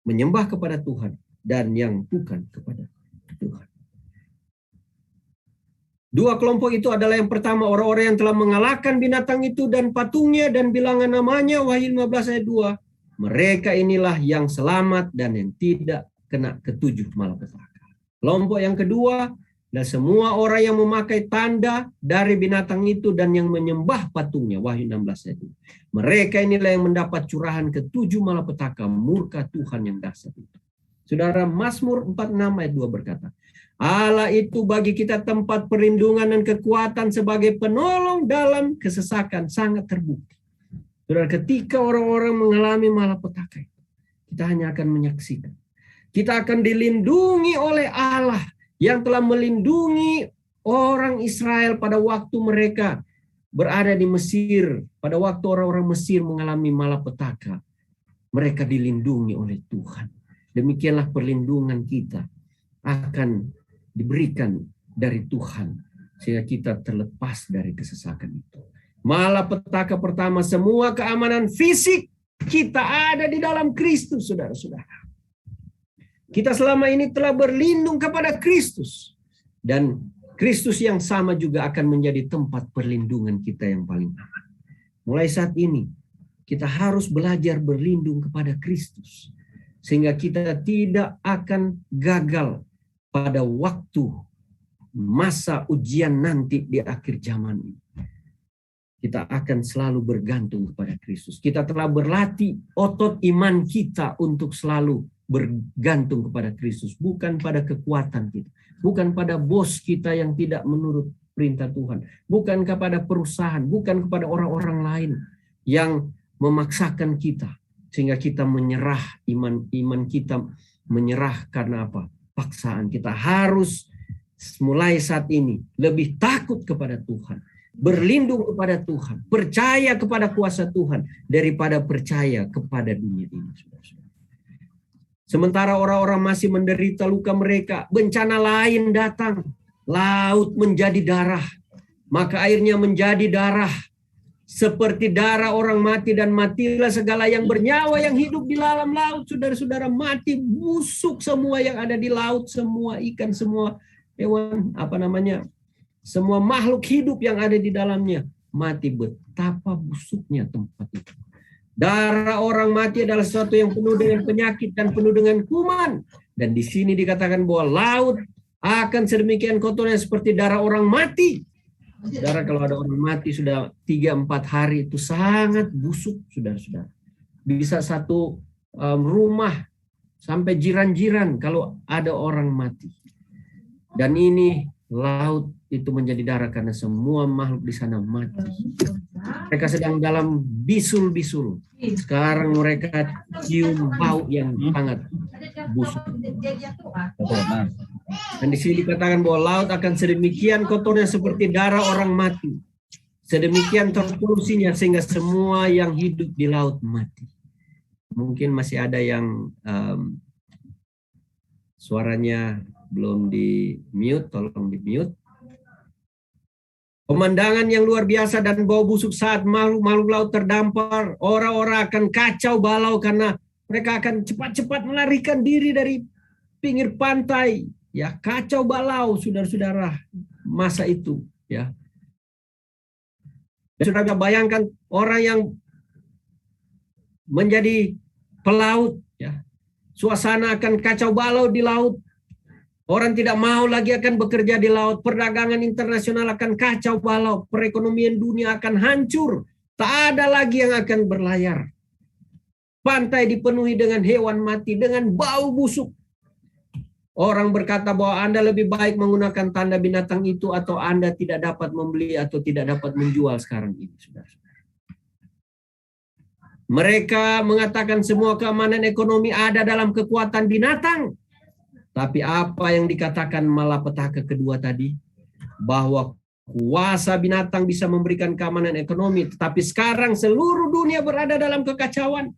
[SPEAKER 1] menyembah kepada Tuhan dan yang bukan kepada Tuhan. Dua kelompok itu adalah yang pertama, orang-orang yang telah mengalahkan binatang itu dan patungnya dan bilangan namanya, Wahyu 15 ayat 2. Mereka inilah yang selamat dan yang tidak kena ketujuh malapetaka. Kelompok yang kedua, dan semua orang yang memakai tanda dari binatang itu dan yang menyembah patungnya, Wahyu 16 ayat 2. Mereka inilah yang mendapat curahan ketujuh malapetaka, murka Tuhan yang dahsyat itu. Saudara, Mazmur 46 ayat 2 berkata, Allah itu bagi kita tempat perlindungan dan kekuatan sebagai penolong dalam kesesakan, sangat terbukti. Saudara, ketika orang-orang mengalami malapetaka, kita hanya akan menyaksikan. Kita akan dilindungi oleh Allah yang telah melindungi orang Israel pada waktu mereka berada di Mesir. Pada waktu orang-orang Mesir mengalami malapetaka, mereka dilindungi oleh Tuhan. Demikianlah perlindungan kita akan diberikan dari Tuhan, sehingga kita terlepas dari kesesakan itu. Malapetaka pertama, semua keamanan fisik kita ada di dalam Kristus, saudara-saudara. Kita selama ini telah berlindung kepada Kristus. Dan Kristus yang sama juga akan menjadi tempat perlindungan kita yang paling aman. Mulai saat ini, kita harus belajar berlindung kepada Kristus. Sehingga kita tidak akan gagal pada waktu masa ujian nanti di akhir zaman ini. Kita akan selalu bergantung kepada Kristus. Kita telah berlatih otot iman kita untuk selalu bergantung kepada Kristus. Bukan pada kekuatan kita. Bukan pada bos kita yang tidak menurut perintah Tuhan. Bukan kepada perusahaan. Bukan kepada orang-orang lain yang memaksakan kita. Sehingga kita menyerah, iman kita menyerah karena apa? Paksaan. Kita harus mulai saat ini lebih takut kepada Tuhan, berlindung kepada Tuhan, percaya kepada kuasa Tuhan daripada percaya kepada dunia ini. Sementara orang-orang masih menderita luka mereka, bencana lain datang, laut menjadi darah, maka airnya menjadi darah seperti darah orang mati, dan matilah segala yang bernyawa yang hidup di dalam laut. Saudara-saudara, mati, busuk semua yang ada di laut, semua ikan, semua hewan, semua makhluk hidup yang ada di dalamnya mati. Betapa busuknya tempat itu. Darah orang mati adalah sesuatu yang penuh dengan penyakit dan penuh dengan kuman. Dan di sini dikatakan bahwa laut akan sedemikian kotornya seperti darah orang mati. Saudara, kalau ada orang mati sudah 3-4 hari itu sangat busuk, saudara-saudara. Bisa satu rumah sampai jiran-jiran kalau ada orang mati. Dan ini laut itu menjadi darah karena semua makhluk di sana mati. Mereka sedang dalam bisul-bisul. Sekarang mereka cium bau yang sangat busuk. Dan di sini dikatakan bahwa laut akan sedemikian kotornya seperti darah orang mati. Sedemikian terpolusinya sehingga semua yang hidup di laut mati. Mungkin masih ada yang suaranya belum di mute, tolong di mute. Pemandangan yang luar biasa dan bau busuk saat makhluk-makhluk laut terdampar. Orang-orang akan kacau balau karena Mereka akan cepat-cepat melarikan diri dari pinggir pantai. Ya, kacau balau, saudara-saudara, masa itu. Ya, dan saudara bayangkan orang yang menjadi pelaut, ya, suasana akan kacau balau di laut. Orang tidak mau lagi akan bekerja di laut. Perdagangan internasional akan kacau balau. Perekonomian dunia akan hancur. Tak ada lagi yang akan berlayar. Pantai dipenuhi dengan hewan mati, dengan bau busuk. Orang berkata bahwa Anda lebih baik menggunakan tanda binatang itu atau Anda tidak dapat membeli atau tidak dapat menjual sekarang ini, saudara-saudara. Mereka mengatakan semua keamanan ekonomi ada dalam kekuatan binatang. Tapi apa yang dikatakan malapetaka kedua tadi, bahwa kuasa binatang bisa memberikan keamanan ekonomi, tetapi sekarang seluruh dunia berada dalam kekacauan.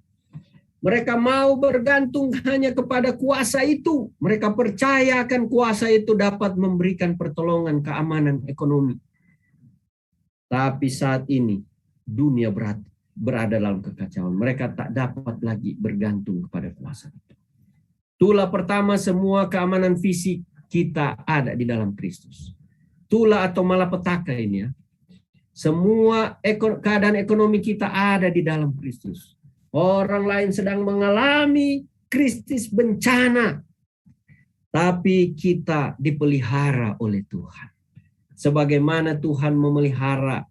[SPEAKER 1] Mereka mau bergantung hanya kepada kuasa itu. Mereka percaya akan kuasa itu dapat memberikan pertolongan keamanan ekonomi. Tapi saat ini dunia berada dalam kekacauan. Mereka tak dapat lagi bergantung kepada kuasa itu. Tulah pertama, semua keamanan fisik kita ada di dalam Kristus. Tulah atau malapetaka ini, ya. Semua keadaan ekonomi kita ada di dalam Kristus. Orang lain sedang mengalami krisis bencana. Tapi kita dipelihara oleh Tuhan. Sebagaimana Tuhan memelihara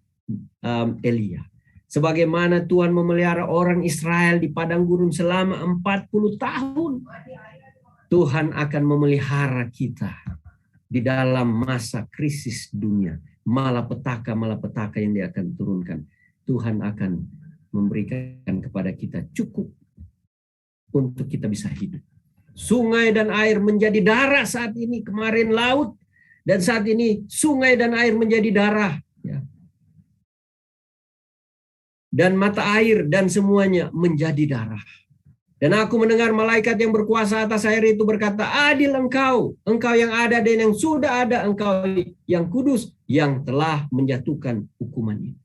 [SPEAKER 1] Elia. Sebagaimana Tuhan memelihara orang Israel di padang gurun selama 40 tahun. Tuhan akan memelihara kita di dalam masa krisis dunia. Malapetaka yang Dia akan turunkan. Tuhan akan memberikan kepada kita cukup untuk kita bisa hidup. Sungai dan air menjadi darah saat ini. Kemarin laut, dan saat ini sungai dan air menjadi darah. Ya. Dan mata air dan semuanya menjadi darah. Dan aku mendengar malaikat yang berkuasa atas air itu berkata, adil engkau yang ada dan yang sudah ada, engkau yang kudus, yang telah menjatuhkan hukuman ini.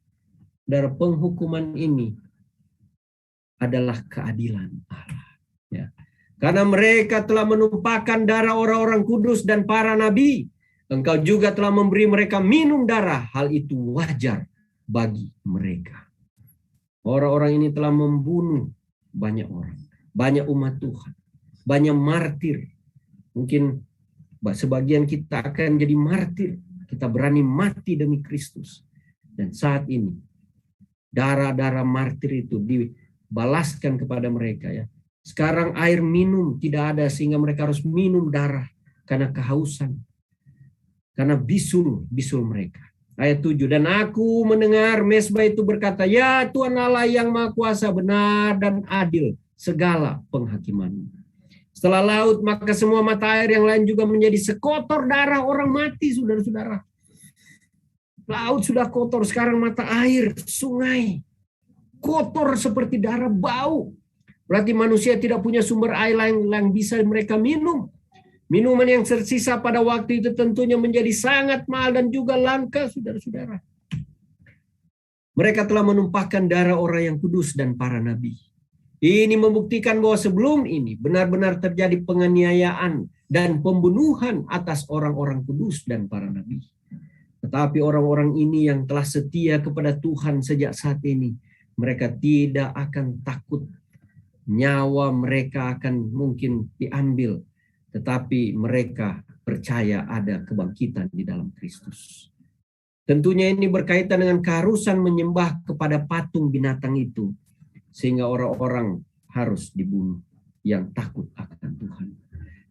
[SPEAKER 1] Dari penghukuman ini adalah keadilan Allah. Ya. Karena mereka telah menumpahkan darah orang-orang kudus dan para nabi, engkau juga telah memberi mereka minum darah. Hal itu wajar bagi mereka. Orang-orang ini telah membunuh banyak orang. Banyak umat Tuhan, banyak martir. Mungkin sebagian kita akan jadi martir. Kita berani mati demi Kristus. Dan saat ini, darah-darah martir itu dibalaskan kepada mereka. Ya. Sekarang air minum tidak ada sehingga mereka harus minum darah karena kehausan. Karena bisul mereka. Ayat 7, dan aku mendengar mezbah itu berkata, ya Tuhan Allah yang Maha Kuasa, benar dan adil segala penghakiman. Setelah laut, maka semua mata air yang lain juga menjadi sekotor darah orang mati, saudara-saudara. Laut sudah kotor, sekarang mata air, sungai, kotor seperti darah, bau. Berarti manusia tidak punya sumber air yang bisa mereka minum. Minuman yang tersisa pada waktu itu tentunya menjadi sangat mahal dan juga langka, saudara-saudara. Mereka telah menumpahkan darah orang yang kudus dan para nabi. Ini membuktikan bahwa sebelum ini benar-benar terjadi penganiayaan dan pembunuhan atas orang-orang kudus dan para nabi. Tetapi orang-orang ini yang telah setia kepada Tuhan sejak saat ini, mereka tidak akan takut. Nyawa mereka akan mungkin diambil, tetapi mereka percaya ada kebangkitan di dalam Kristus. Tentunya ini berkaitan dengan keharusan menyembah kepada patung binatang itu. Sehingga orang-orang harus dibunuh yang takut akan Tuhan.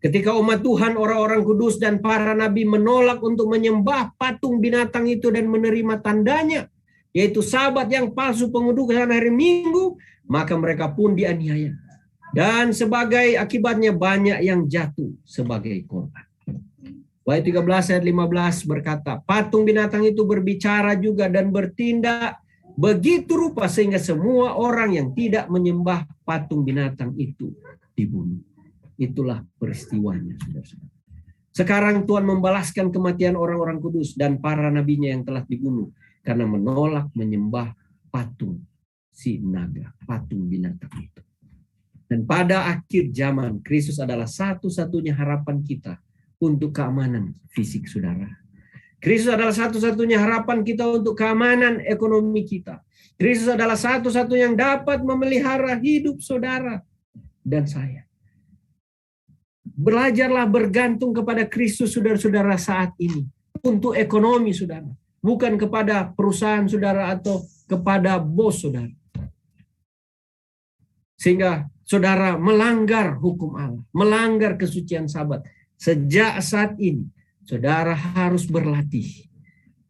[SPEAKER 1] Ketika umat Tuhan, orang-orang kudus dan para nabi menolak untuk menyembah patung binatang itu dan menerima tandanya, yaitu Sabat yang palsu, pengudusan hari Minggu, maka mereka pun dianiaya. Dan sebagai akibatnya banyak yang jatuh sebagai korban. Ayat 13 ayat 15 berkata, patung binatang itu berbicara juga dan bertindak begitu rupa sehingga semua orang yang tidak menyembah patung binatang itu dibunuh. Itulah peristiwanya, saudara-saudara. Sekarang Tuhan membalaskan kematian orang-orang kudus dan para nabinya yang telah dibunuh karena menolak menyembah patung si naga, patung binatang itu. Dan pada akhir zaman, Kristus adalah satu-satunya harapan kita untuk keamanan fisik, saudara. Kristus adalah satu-satunya harapan kita untuk keamanan ekonomi kita. Kristus adalah satu-satunya yang dapat memelihara hidup saudara dan saya. Belajarlah bergantung kepada Kristus, saudara-saudara, saat ini. Untuk ekonomi, saudara. Bukan kepada perusahaan saudara atau kepada bos saudara. Sehingga saudara melanggar hukum Allah, melanggar kesucian Sabat. Sejak saat ini, saudara harus berlatih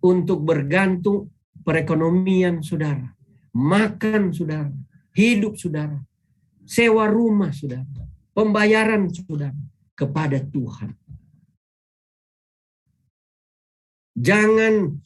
[SPEAKER 1] untuk bergantung perekonomian saudara, makan saudara, hidup saudara, sewa rumah saudara, pembayaran saudara kepada Tuhan. Jangan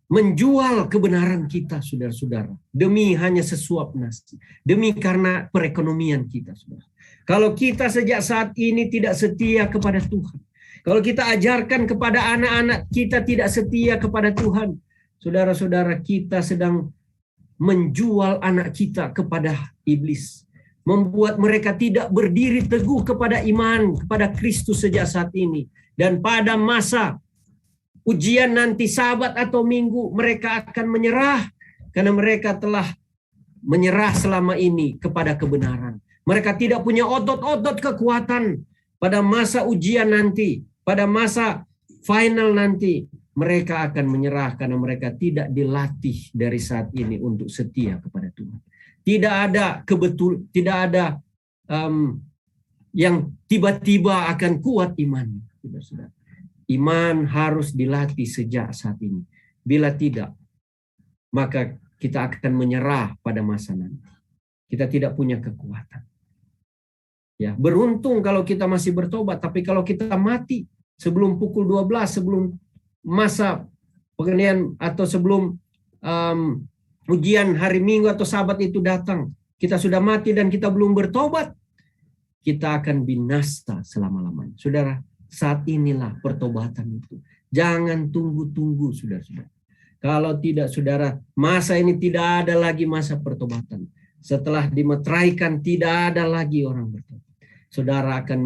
[SPEAKER 1] menjual kebenaran kita, saudara-saudara, demi hanya sesuap nasi, demi karena perekonomian kita, saudara. Kalau kita sejak saat ini tidak setia kepada Tuhan, kalau kita ajarkan kepada anak-anak kita tidak setia kepada Tuhan, saudara-saudara, kita sedang menjual anak kita kepada iblis, membuat mereka tidak berdiri teguh kepada iman, kepada Kristus sejak saat ini. Dan pada masa ujian nanti Sabat atau Minggu, mereka akan menyerah karena mereka telah menyerah selama ini kepada kebenaran. Mereka tidak punya otot-otot kekuatan. Pada masa ujian nanti, pada masa final nanti, mereka akan menyerah karena mereka tidak dilatih dari saat ini untuk setia kepada Tuhan. Tidak ada tidak ada yang tiba-tiba akan kuat imannya, saudara-saudara. Iman harus dilatih sejak saat ini. Bila tidak, maka kita akan menyerah pada masa nanti. Kita tidak punya kekuatan. Ya, beruntung kalau kita masih bertobat, tapi kalau kita mati sebelum pukul 12, sebelum masa penganiayaan atau sebelum ujian hari Minggu atau Sabat itu datang, kita sudah mati dan kita belum bertobat, kita akan binasa selama-lamanya. Saudara, saat inilah pertobatan itu. Jangan tunggu-tunggu, saudara-saudara. Kalau tidak, saudara, masa ini tidak ada lagi masa pertobatan. Setelah dimeteraikan, tidak ada lagi orang bertobat. Saudara akan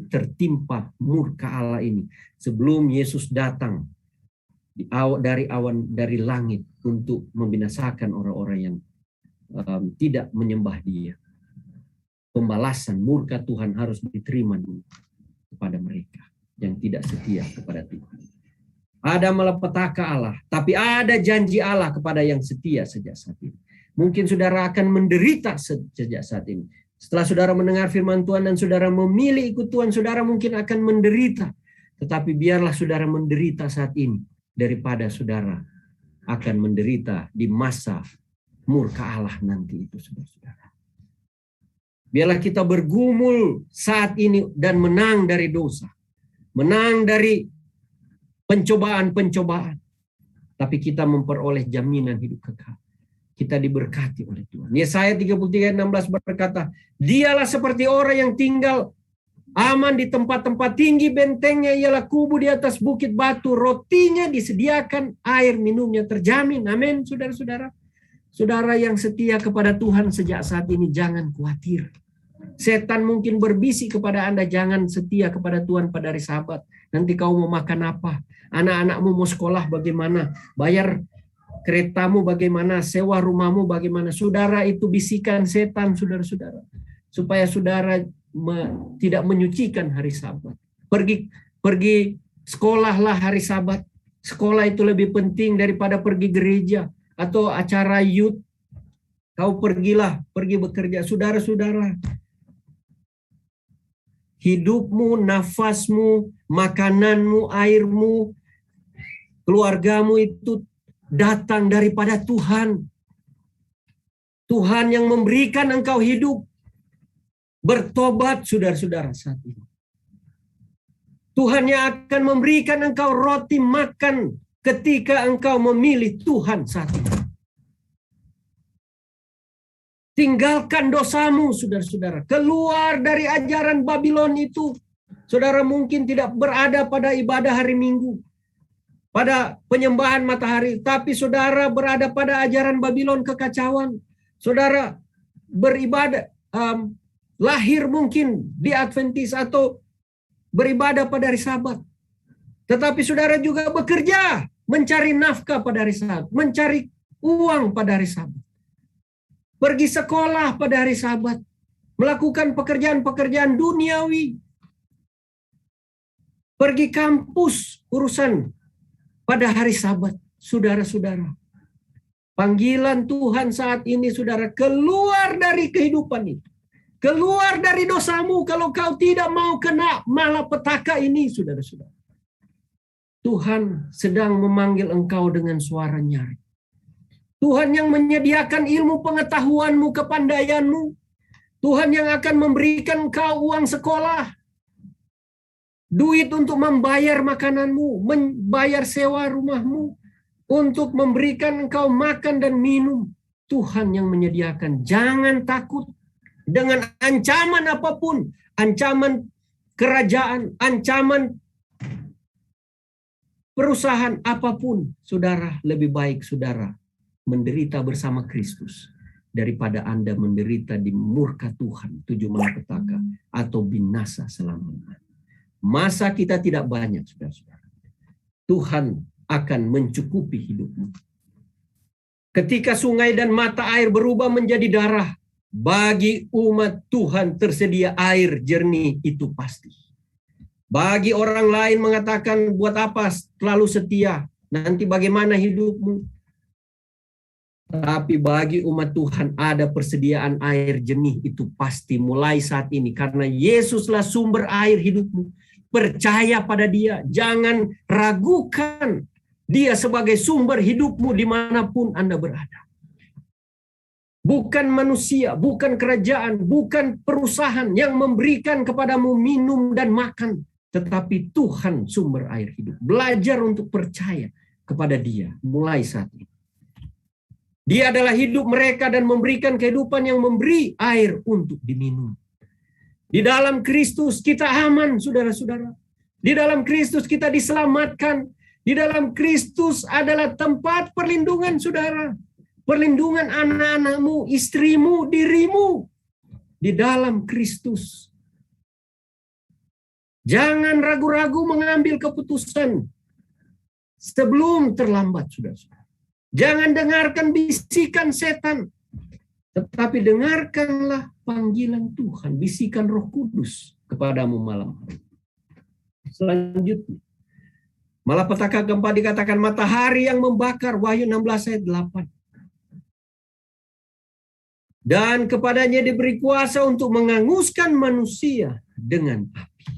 [SPEAKER 1] tertimpa murka Allah ini sebelum Yesus datang dari langit untuk membinasakan orang-orang yang tidak menyembah Dia. Pembalasan murka Tuhan harus diterima dulu kepada mereka yang tidak setia kepada Tuhan. Ada malapetaka Allah, tapi ada janji Allah kepada yang setia sejak saat ini. Mungkin saudara akan menderita sejak saat ini. Setelah saudara mendengar firman Tuhan dan saudara memilih ikut Tuhan, saudara mungkin akan menderita. Tetapi biarlah saudara menderita saat ini daripada saudara akan menderita di masa murka Allah nanti itu, saudara-saudara. Biarlah kita bergumul saat ini dan menang dari dosa. Menang dari pencobaan-pencobaan. Tapi kita memperoleh jaminan hidup kekal. Kita diberkati oleh Tuhan. Yesaya 33:16 berkata, dialah seperti orang yang tinggal aman di tempat-tempat tinggi, bentengnya ialah kubu di atas bukit batu, rotinya disediakan, air minumnya terjamin. Amin, saudara-saudara. Saudara yang setia kepada Tuhan sejak saat ini, jangan khawatir. Setan mungkin berbisik kepada Anda, jangan setia kepada Tuhan pada hari Sabat. Nanti kau mau makan apa? Anak-anakmu mau sekolah bagaimana? Bayar keretamu bagaimana? Sewa rumahmu bagaimana? Saudara, itu bisikan setan, saudara-saudara. Supaya saudara tidak menyucikan hari Sabat. Pergi sekolahlah hari Sabat. Sekolah itu lebih penting daripada pergi gereja atau acara youth. Kau pergi bekerja. Saudara-saudara, hidupmu, nafasmu, makananmu, airmu, keluargamu itu datang daripada Tuhan. Tuhan yang memberikan engkau hidup. Bertobat, saudara-saudara, saat ini. Tuhan yang akan memberikan engkau roti makan ketika engkau memilih Tuhan saat ini. Tinggalkan dosamu, saudara-saudara. Keluar dari ajaran Babylon itu. Saudara mungkin tidak berada pada ibadah hari Minggu, pada penyembahan matahari, tapi saudara berada pada ajaran Babylon, kekacauan. Saudara beribadah, lahir mungkin di Adventis atau beribadah pada hari Sabat. Tetapi saudara juga bekerja, mencari nafkah pada hari Sabat, mencari uang pada hari Sabat. Pergi sekolah pada hari Sabat, melakukan pekerjaan-pekerjaan duniawi. Pergi kampus urusan pada hari Sabat, saudara-saudara. Panggilan Tuhan saat ini, saudara, keluar dari kehidupan itu. Keluar dari dosamu kalau kau tidak mau kena malapetaka ini, saudara-saudara. Tuhan sedang memanggil engkau dengan suara nyaring. Tuhan yang menyediakan ilmu pengetahuanmu, kepandaianmu. Tuhan yang akan memberikan engkau uang sekolah. Duit untuk membayar makananmu, membayar sewa rumahmu. Untuk memberikan engkau makan dan minum. Tuhan yang menyediakan. Jangan takut dengan ancaman apapun. Ancaman kerajaan, ancaman perusahaan apapun. Saudara, lebih baik saudara menderita bersama Kristus daripada Anda menderita di murka Tuhan, 7 malapetaka, atau binasa selama-lamanya. Masa kita tidak banyak, saudara-saudara. Tuhan akan mencukupi hidupmu. Ketika sungai dan mata air berubah menjadi darah, bagi umat Tuhan tersedia air jernih, itu pasti. Bagi orang lain mengatakan, buat apa terlalu setia? Nanti bagaimana hidupmu? Tapi bagi umat Tuhan ada persediaan air jernih, itu pasti mulai saat ini. Karena Yesuslah sumber air hidupmu. Percaya pada Dia. Jangan ragukan Dia sebagai sumber hidupmu dimanapun Anda berada. Bukan manusia, bukan kerajaan, bukan perusahaan yang memberikan kepadamu minum dan makan. Tetapi Tuhan sumber air hidup. Belajar untuk percaya kepada Dia mulai saat ini. Dia adalah hidup mereka dan memberikan kehidupan yang memberi air untuk diminum. Di dalam Kristus kita aman, saudara-saudara. Di dalam Kristus kita diselamatkan. Di dalam Kristus adalah tempat perlindungan, saudara. Perlindungan anak-anakmu, istrimu, dirimu. Di dalam Kristus. Jangan ragu-ragu mengambil keputusan sebelum terlambat, saudara-saudara. Jangan dengarkan bisikan setan. Tetapi dengarkanlah panggilan Tuhan. Bisikan Roh Kudus kepadamu malam hari. Selanjutnya. Malapetaka keempat dikatakan matahari yang membakar. Wahyu 16 ayat 8. Dan kepadanya diberi kuasa untuk menghanguskan manusia dengan api.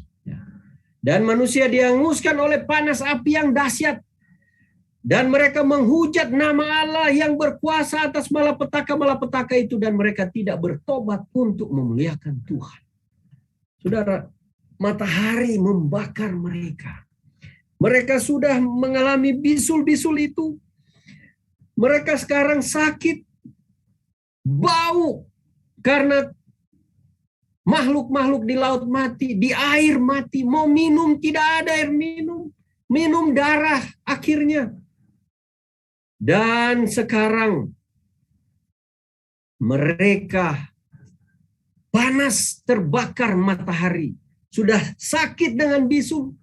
[SPEAKER 1] Dan manusia dihanguskan oleh panas api yang dahsyat. Dan mereka menghujat nama Allah yang berkuasa atas malapetaka-malapetaka itu. Dan mereka tidak bertobat untuk memuliakan Tuhan. Saudara, matahari membakar mereka. Mereka sudah mengalami bisul-bisul itu. Mereka sekarang sakit, bau, karena makhluk-makhluk di laut mati, di air mati. Mau minum, tidak ada air minum. Minum darah akhirnya. Dan sekarang mereka panas terbakar matahari. Sudah sakit dengan bisul.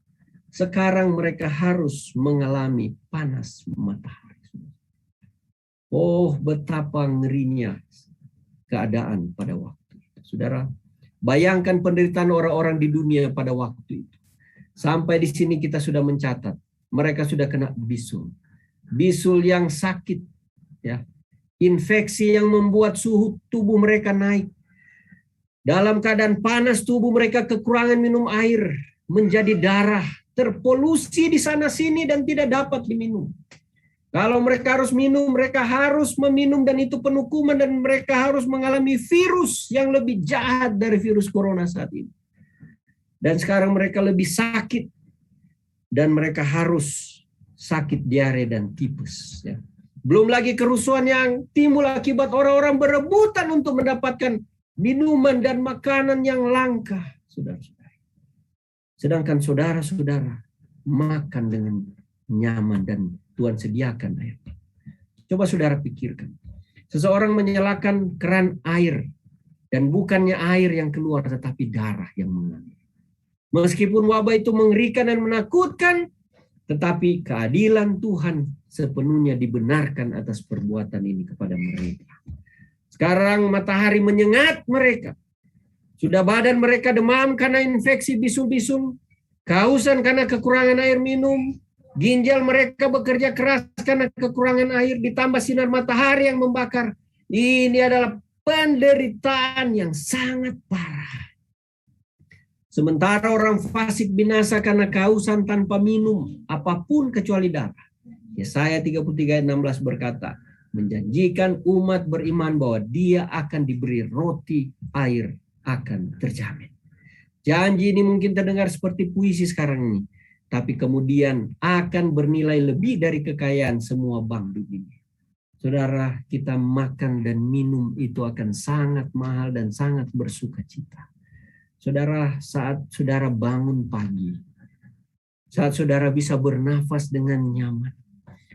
[SPEAKER 1] Sekarang mereka harus mengalami panas matahari. Oh, betapa ngerinya keadaan pada waktu itu. Saudara, bayangkan penderitaan orang-orang di dunia pada waktu itu. Sampai di sini kita sudah mencatat. Mereka sudah kena bisul. Bisul yang sakit. Ya. Infeksi yang membuat suhu tubuh mereka naik. Dalam keadaan panas tubuh mereka kekurangan minum air. Menjadi darah. Terpolusi di sana-sini dan tidak dapat diminum. Kalau mereka harus minum, mereka harus meminum dan itu penuh kuman dan mereka harus mengalami virus yang lebih jahat dari virus corona saat ini. Dan sekarang mereka lebih sakit dan mereka harus sakit diare dan tipes. Ya. Belum lagi kerusuhan yang timbul akibat orang-orang berebutan untuk mendapatkan minuman dan makanan yang langka. Saudara-saudara. Sedangkan saudara-saudara makan dengan nyaman dan Tuhan sediakan air. Coba saudara pikirkan. Seseorang menyalakan keran air Dan bukannya air yang keluar, tetapi darah yang mengalir. Meskipun wabah itu mengerikan dan menakutkan, tetapi keadilan Tuhan sepenuhnya dibenarkan atas perbuatan ini kepada mereka. Sekarang matahari menyengat mereka. Sudah badan mereka demam karena infeksi bisul-bisul, kehausan karena kekurangan air minum, ginjal mereka bekerja keras karena kekurangan air, ditambah sinar matahari yang membakar. Ini adalah penderitaan yang sangat parah. Sementara orang fasik binasa karena kehausan tanpa minum apapun kecuali darah. Yesaya 33 ayat 16 berkata, menjanjikan umat beriman bahwa dia akan diberi roti, air akan terjamin. Janji ini mungkin terdengar seperti puisi sekarang ini, tapi kemudian akan bernilai lebih dari kekayaan semua bank dunia. Saudara, kita makan dan minum itu akan sangat mahal dan sangat bersuka cita. Saudara, saat saudara bangun pagi, saat saudara bisa bernafas dengan nyaman,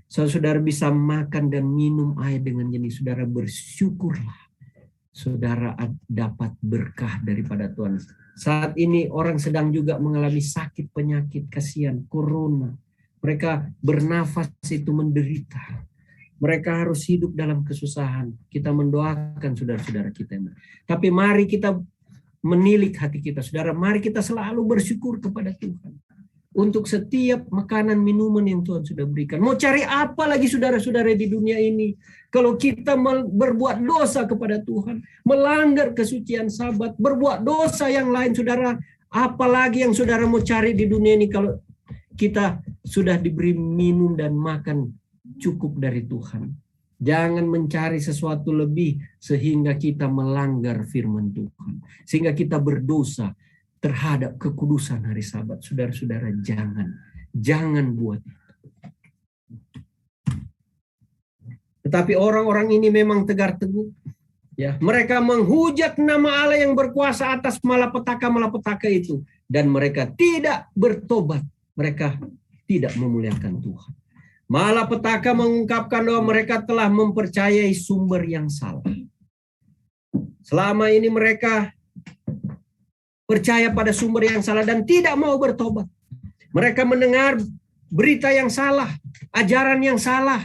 [SPEAKER 1] saat saudara bisa makan dan minum air dengan jenis, saudara bersyukurlah. Saudara dapat berkah daripada Tuhan. Saat ini orang sedang juga mengalami sakit, penyakit, kasihan, corona. Mereka bernafas itu menderita. Mereka harus hidup dalam kesusahan. Kita mendoakan saudara-saudara kita. Tapi mari kita menilik hati kita. Saudara, mari kita selalu bersyukur kepada Tuhan. Untuk setiap makanan, minuman yang Tuhan sudah berikan. Mau cari apa lagi saudara-saudara di dunia ini? Kalau kita berbuat dosa kepada Tuhan. Melanggar kesucian Sabat. Berbuat dosa yang lain, saudara. Apalagi yang saudara mau cari di dunia ini kalau kita sudah diberi minum dan makan cukup dari Tuhan. Jangan mencari sesuatu lebih sehingga kita melanggar firman Tuhan. Sehingga kita berdosa terhadap kekudusan hari Sabat. Saudara-saudara, jangan buat itu. Tetapi orang-orang ini memang tegar teguh. Ya, mereka menghujat nama Allah yang berkuasa atas malapetaka-malapetaka itu. Dan mereka tidak bertobat. Mereka tidak memuliakan Tuhan. Malapetaka mengungkapkan bahwa mereka telah mempercayai sumber yang salah. Selama ini mereka percaya pada sumber yang salah dan tidak mau bertobat. Mereka mendengar berita yang salah, ajaran yang salah.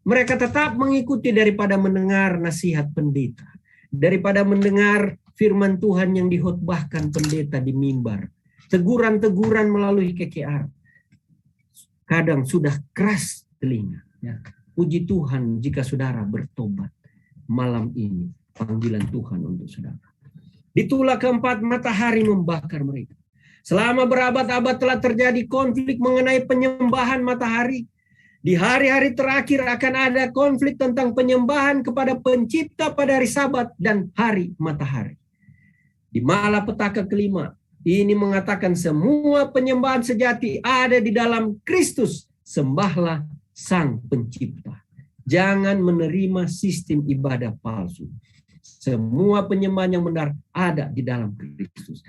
[SPEAKER 1] Mereka tetap mengikuti daripada mendengar nasihat pendeta. Daripada mendengar firman Tuhan yang dihotbahkan pendeta di mimbar. Teguran-teguran melalui KKR. Kadang sudah keras telinga. Ya. Puji Tuhan jika saudara bertobat malam ini. Panggilan Tuhan untuk saudara. Di tulah keempat, matahari membakar mereka. Selama berabad-abad telah terjadi konflik mengenai penyembahan matahari. Di hari-hari terakhir akan ada konflik tentang penyembahan kepada pencipta pada hari Sabat dan hari matahari. Di malapetaka kelima, ini mengatakan semua penyembahan sejati ada di dalam Kristus. Sembahlah Sang Pencipta. Jangan menerima sistem ibadah palsu. Semua penyembahan yang benar ada di dalam Kristus.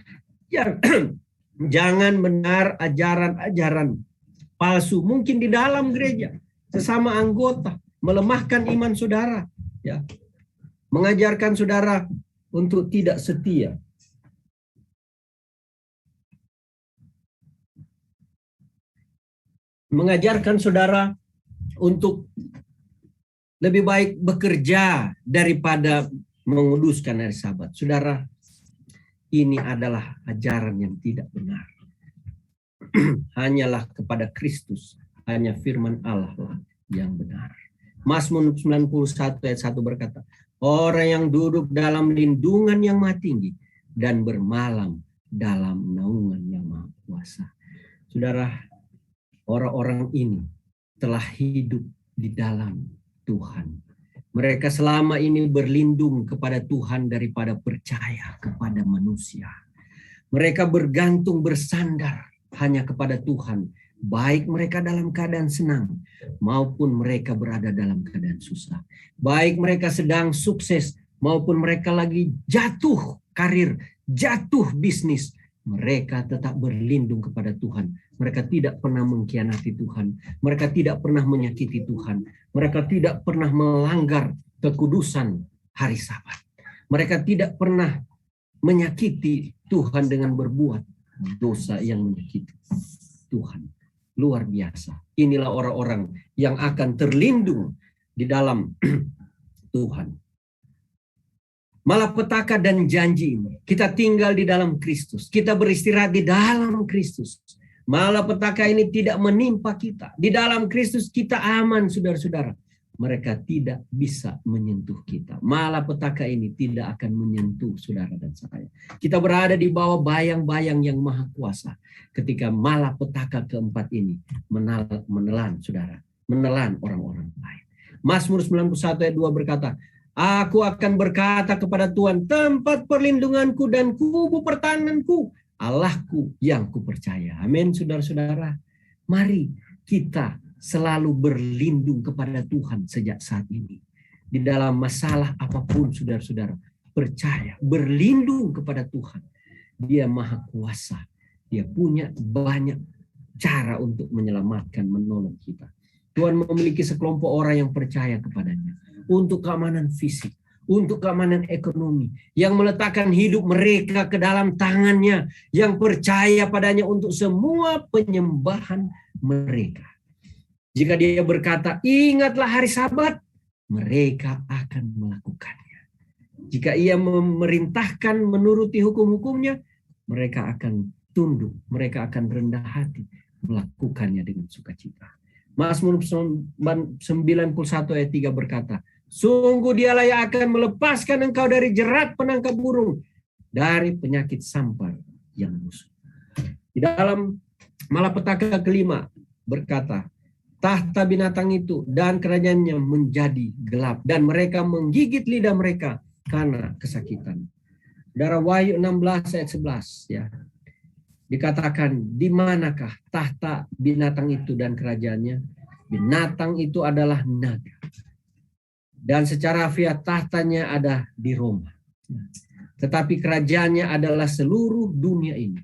[SPEAKER 1] Jangan benar ajaran-ajaran palsu. Mungkin di dalam gereja, sesama anggota, melemahkan iman saudara. Ya. Mengajarkan saudara untuk tidak setia. Mengajarkan saudara untuk lebih baik bekerja daripada menguduskan hari Sabat. Saudara, ini adalah ajaran yang tidak benar. Hanyalah kepada Kristus, hanya firman Allah lah yang benar. Mazmur 91 ayat 1 berkata, orang yang duduk dalam lindungan yang Maha Tinggi dan bermalam dalam naungan yang Maha Kuasa. Saudara, orang-orang ini telah hidup di dalam Tuhan. Mereka selama ini berlindung kepada Tuhan daripada percaya kepada manusia. Mereka bergantung bersandar hanya kepada Tuhan. Baik mereka dalam keadaan senang maupun mereka berada dalam keadaan susah. Baik mereka sedang sukses maupun mereka lagi jatuh karir, jatuh bisnis. Mereka tetap berlindung kepada Tuhan. Mereka tidak pernah mengkhianati Tuhan. Mereka tidak pernah menyakiti Tuhan. Mereka tidak pernah melanggar kekudusan hari Sabat. Mereka tidak pernah menyakiti Tuhan dengan berbuat dosa yang menyakiti Tuhan. Luar biasa. Inilah orang-orang yang akan terlindung di dalam Tuhan. Malapetaka dan janji ini. Kita tinggal di dalam Kristus. Kita beristirahat di dalam Kristus. Malapetaka ini tidak menimpa kita. Di dalam Kristus kita aman, saudara-saudara. Mereka tidak bisa menyentuh kita. Malapetaka ini tidak akan menyentuh saudara dan saya. Kita berada di bawah bayang-bayang yang maha kuasa. Ketika malapetaka keempat ini menelan saudara. Menelan orang-orang lain. Mazmur 91 ayat 2 berkata, aku akan berkata kepada Tuhan, tempat perlindunganku dan kubu pertahananku, Allahku yang kupercaya. Amin, saudara-saudara. Mari kita selalu berlindung kepada Tuhan sejak saat ini. Di dalam masalah apapun, saudara-saudara, percaya, berlindung kepada Tuhan. Dia maha kuasa. Dia punya banyak cara untuk menyelamatkan, menolong kita. Tuhan memiliki sekelompok orang yang percaya kepadanya. Untuk keamanan fisik, untuk keamanan ekonomi, yang meletakkan hidup mereka ke dalam tangannya, yang percaya padanya untuk semua penyembahan mereka. Jika dia berkata, ingatlah hari Sabat, mereka akan melakukannya. Jika ia memerintahkan menuruti hukum-hukumnya, mereka akan tunduk, mereka akan rendah hati, melakukannya dengan sukacita. Mazmur 91 ayat 3 berkata, sungguh dialah yang akan melepaskan engkau dari jerat penangkap burung, dari penyakit sampar yang busuk. Di dalam malapetaka kelima berkata, tahta binatang itu dan kerajaannya menjadi gelap, dan mereka menggigit lidah mereka karena kesakitan. Saudara, Wahyu 16 ayat 11 ya. Dikatakan, di manakah tahta binatang itu dan kerajaannya? Binatang itu adalah naga. Dan secara fiat tahtanya ada di Roma. Tetapi kerajaannya adalah seluruh dunia ini.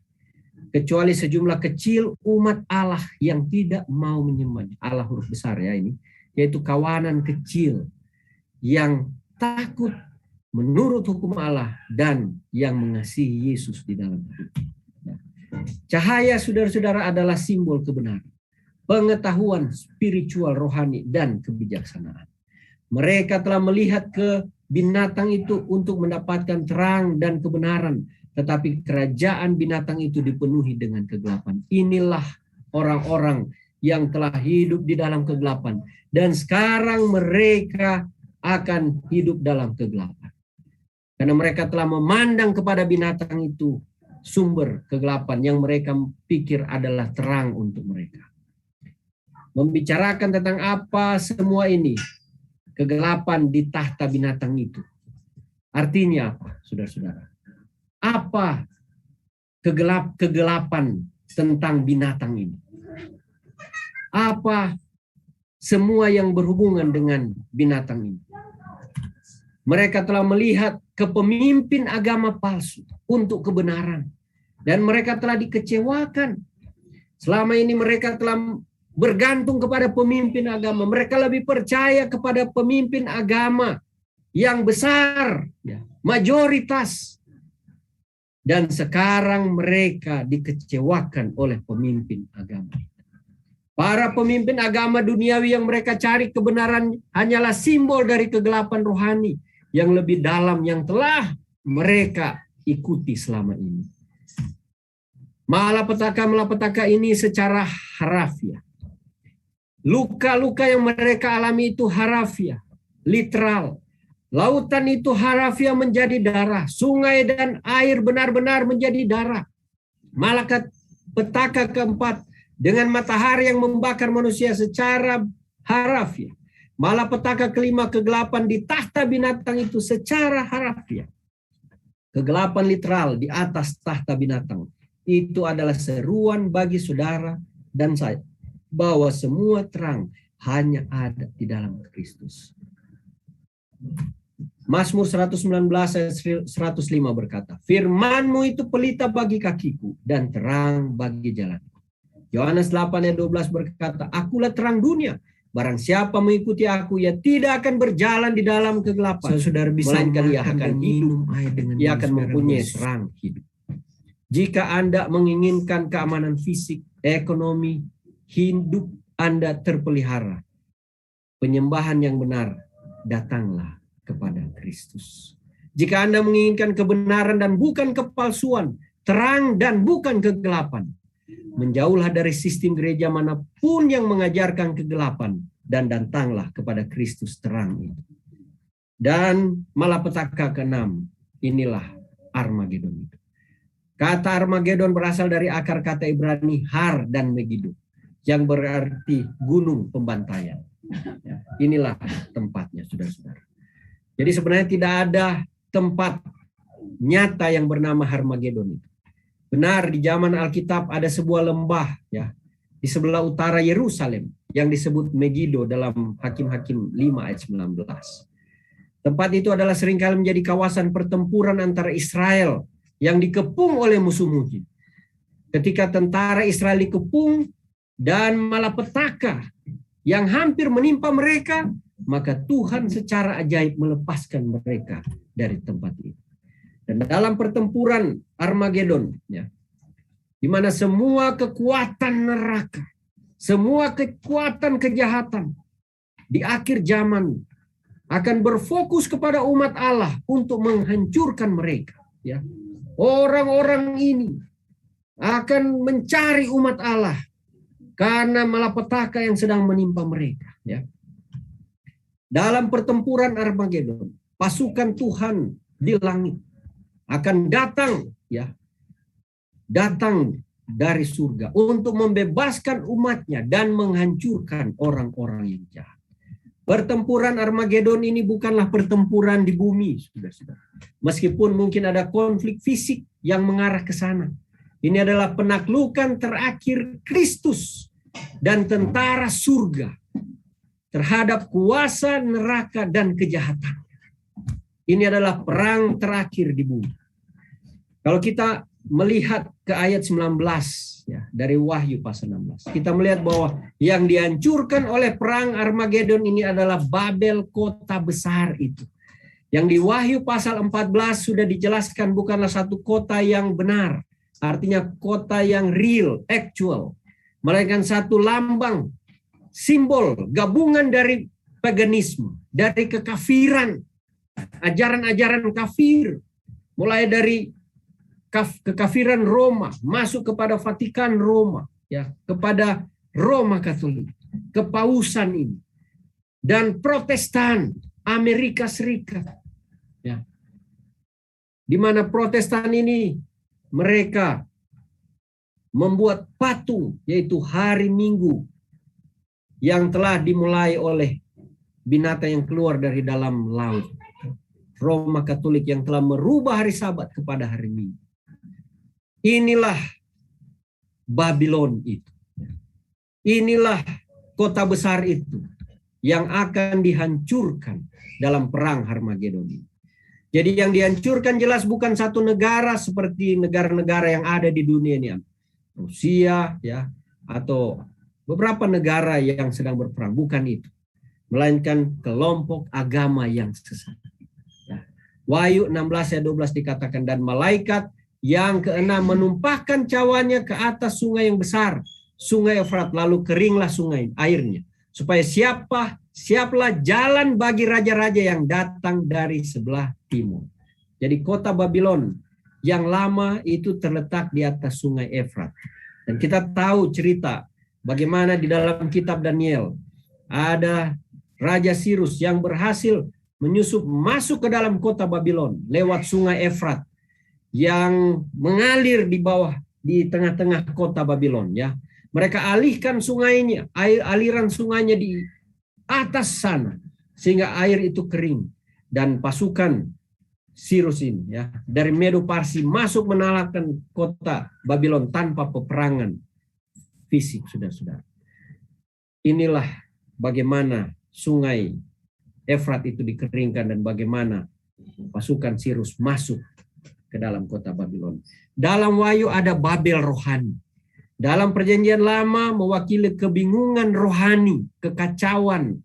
[SPEAKER 1] Kecuali sejumlah kecil umat Allah yang tidak mau menyembahnya. Allah huruf besar ya ini. Yaitu kawanan kecil yang takut menurut hukum Allah dan yang mengasihi Yesus di dalam hidupnya. Cahaya, saudara-saudara, adalah simbol kebenaran, pengetahuan spiritual, rohani, dan kebijaksanaan. Mereka telah melihat ke binatang itu untuk mendapatkan terang dan kebenaran, tetapi kerajaan binatang itu dipenuhi dengan kegelapan. Inilah orang-orang yang telah hidup di dalam kegelapan, dan sekarang mereka akan hidup dalam kegelapan. Karena mereka telah memandang kepada binatang itu, sumber kegelapan yang mereka pikir adalah terang untuk mereka. Membicarakan tentang apa semua ini, kegelapan di tahta binatang itu. Artinya apa, saudara-saudara? Apa kegelapan tentang binatang ini? Apa semua yang berhubungan dengan binatang ini? Mereka telah melihat kepemimpin agama palsu untuk kebenaran. Dan mereka telah dikecewakan. Selama ini mereka telah bergantung kepada pemimpin agama. Mereka lebih percaya kepada pemimpin agama yang besar, ya, mayoritas. Dan sekarang mereka dikecewakan oleh pemimpin agama. Para pemimpin agama duniawi yang mereka cari kebenaran hanyalah simbol dari kegelapan rohani yang lebih dalam yang telah mereka ikuti selama ini. Malapetaka ini secara harafiah. Luka-luka yang mereka alami itu harafiah, literal. Lautan itu harafiah menjadi darah. Sungai dan air benar-benar menjadi darah. Malapetaka keempat dengan matahari yang membakar manusia secara harafiah. Malapetaka kelima, kegelapan di tahta binatang itu secara harafiah. Kegelapan literal di atas tahta binatang. Itu adalah seruan bagi saudara dan saya bahwa semua terang hanya ada di dalam Kristus. Mazmur 119 ayat 105 berkata, firman-Mu itu pelita bagi kakiku dan terang bagi jalanku. Yohanes 8 ayat 12 berkata, akulah terang dunia. Barang siapa mengikuti aku, ia tidak akan berjalan di dalam kegelapan.
[SPEAKER 2] Saudara bisa
[SPEAKER 1] melainkan ia
[SPEAKER 2] makan
[SPEAKER 1] akan
[SPEAKER 2] dan
[SPEAKER 1] hidup.
[SPEAKER 2] minum air dengan
[SPEAKER 1] Ia akan
[SPEAKER 2] saudara
[SPEAKER 1] mempunyai
[SPEAKER 2] Yesus.
[SPEAKER 1] terang hidup. Jika Anda menginginkan keamanan fisik, ekonomi, hidup Anda terpelihara, penyembahan yang benar, datanglah kepada Kristus. Jika Anda menginginkan kebenaran dan bukan kepalsuan, terang dan bukan kegelapan, menjauhlah dari sistem gereja manapun yang mengajarkan kegelapan dan datanglah kepada Kristus terang itu. Dan malapetaka ke-6, inilah Armagedon itu. Kata Armagedon berasal dari akar kata Ibrani har dan Megiddo, yang berarti gunung pembantaian. Ya, inilah tempatnya, saudara-saudara. Jadi sebenarnya tidak ada tempat nyata yang bernama Armagedon itu. Benar, di zaman Alkitab ada sebuah lembah ya di sebelah utara Yerusalem yang disebut Megiddo dalam Hakim-Hakim 5 ayat 19. Tempat itu adalah seringkali menjadi kawasan pertempuran antara Israel yang dikepung oleh musuh-musuh. Ketika tentara Israel dikepung dan malapetaka yang hampir menimpa mereka, maka Tuhan secara ajaib melepaskan mereka dari tempat itu. Dan dalam pertempuran Armagedon, ya, di mana semua kekuatan neraka, semua kekuatan kejahatan di akhir zaman akan berfokus kepada umat Allah untuk menghancurkan mereka. Ya, orang-orang ini akan mencari umat Allah karena malapetaka yang sedang menimpa mereka. Ya. Dalam pertempuran Armagedon, pasukan Tuhan di langit akan datang, ya, datang dari surga untuk membebaskan umatnya dan menghancurkan orang-orang yang jahat. Pertempuran Armagedon ini bukanlah pertempuran di bumi, saudara-saudara. Meskipun mungkin ada konflik fisik yang mengarah ke sana. Ini adalah penaklukan terakhir Kristus dan tentara surga terhadap kuasa neraka dan kejahatan. Ini adalah perang terakhir di bumi. Kalau kita melihat ke ayat 19 ya, dari Wahyu pasal 16, kita melihat bahwa yang dihancurkan oleh perang Armagedon ini adalah Babel, kota besar itu. Yang di Wahyu pasal 14 sudah dijelaskan bukanlah satu kota yang benar, artinya kota yang real, actual, melainkan satu lambang, simbol, gabungan dari paganisme, dari kekafiran, ajaran-ajaran kafir, mulai dari kekafiran Roma masuk kepada Vatikan Roma, ya, kepada Roma Katolik, kepausan ini, dan Protestan Amerika Serikat, ya, di mana Protestan ini mereka membuat patung, yaitu hari Minggu yang telah dimulai oleh binatang yang keluar dari dalam laut. Roma Katolik yang telah merubah hari Sabat kepada hari Minggu. Inilah Babylon itu. Inilah kota besar itu yang akan dihancurkan dalam perang Armagedon ini. Jadi yang dihancurkan jelas bukan satu negara seperti negara-negara yang ada di dunia ini. Rusia, ya, atau beberapa negara yang sedang berperang. Bukan itu. Melainkan kelompok agama yang sesat. Ya. Wahyu 16 ayat 12 dikatakan, dan malaikat yang keenam menumpahkan cawanya ke atas sungai yang besar, sungai Efrat, lalu keringlah sungai airnya, supaya siaplah jalan bagi raja-raja yang datang dari sebelah timur. Jadi kota Babylon yang lama itu terletak di atas sungai Efrat. Dan kita tahu cerita bagaimana di dalam kitab Daniel ada Raja Sirus yang berhasil menyusup masuk ke dalam kota Babylon lewat sungai Efrat yang mengalir di bawah, di tengah-tengah kota Babylon, ya. Mereka alihkan sungainya, aliran sungainya di atas sana sehingga air itu kering, dan pasukan Sirus ini, ya, dari Medo Parsi masuk mengalahkan kota Babylon tanpa peperangan fisik, saudara-saudara. Inilah bagaimana sungai Efrat itu dikeringkan dan bagaimana pasukan Sirus masuk ke dalam kota Babylon. Dalam Wahyu ada Babel rohani. Dalam perjanjian lama mewakili kebingungan rohani, kekacauan.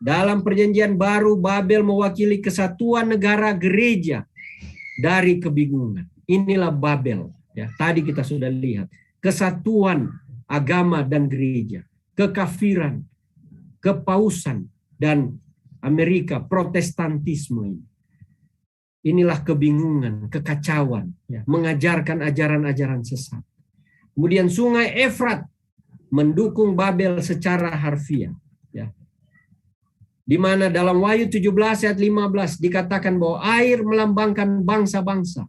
[SPEAKER 1] Dalam perjanjian baru Babel mewakili kesatuan negara gereja dari kebingungan. Inilah Babel. Ya, tadi kita sudah lihat. Kesatuan agama dan gereja. Kekafiran, kepausan, dan Amerika, protestantisme ini. Inilah kebingungan, kekacauan. Ya, mengajarkan ajaran-ajaran sesat. Kemudian sungai Efrat mendukung Babel secara harfiah. Ya. Di mana dalam Wahyu 17 ayat 15 dikatakan bahwa air melambangkan bangsa-bangsa.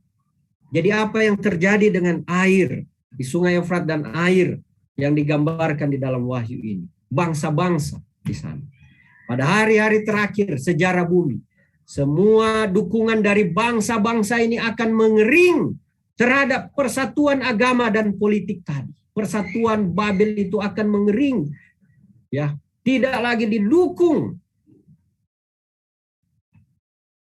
[SPEAKER 1] Jadi apa yang terjadi dengan air di sungai Efrat dan air yang digambarkan di dalam Wahyu ini? Bangsa-bangsa di sana. Pada hari-hari terakhir sejarah bumi, semua dukungan dari bangsa-bangsa ini akan mengering terhadap persatuan agama dan politik tadi. Persatuan Babel itu akan mengering. Ya, tidak lagi didukung.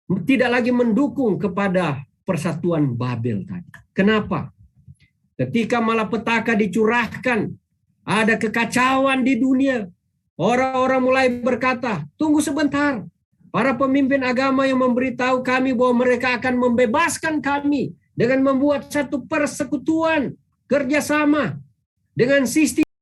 [SPEAKER 1] Tidak lagi mendukung kepada persatuan Babel tadi. Kenapa? Ketika malapetaka dicurahkan, ada kekacauan di dunia. Orang-orang mulai berkata, tunggu sebentar. Para pemimpin agama yang memberitahu kami bahwa mereka akan membebaskan kami dengan membuat satu persekutuan kerjasama dengan sistem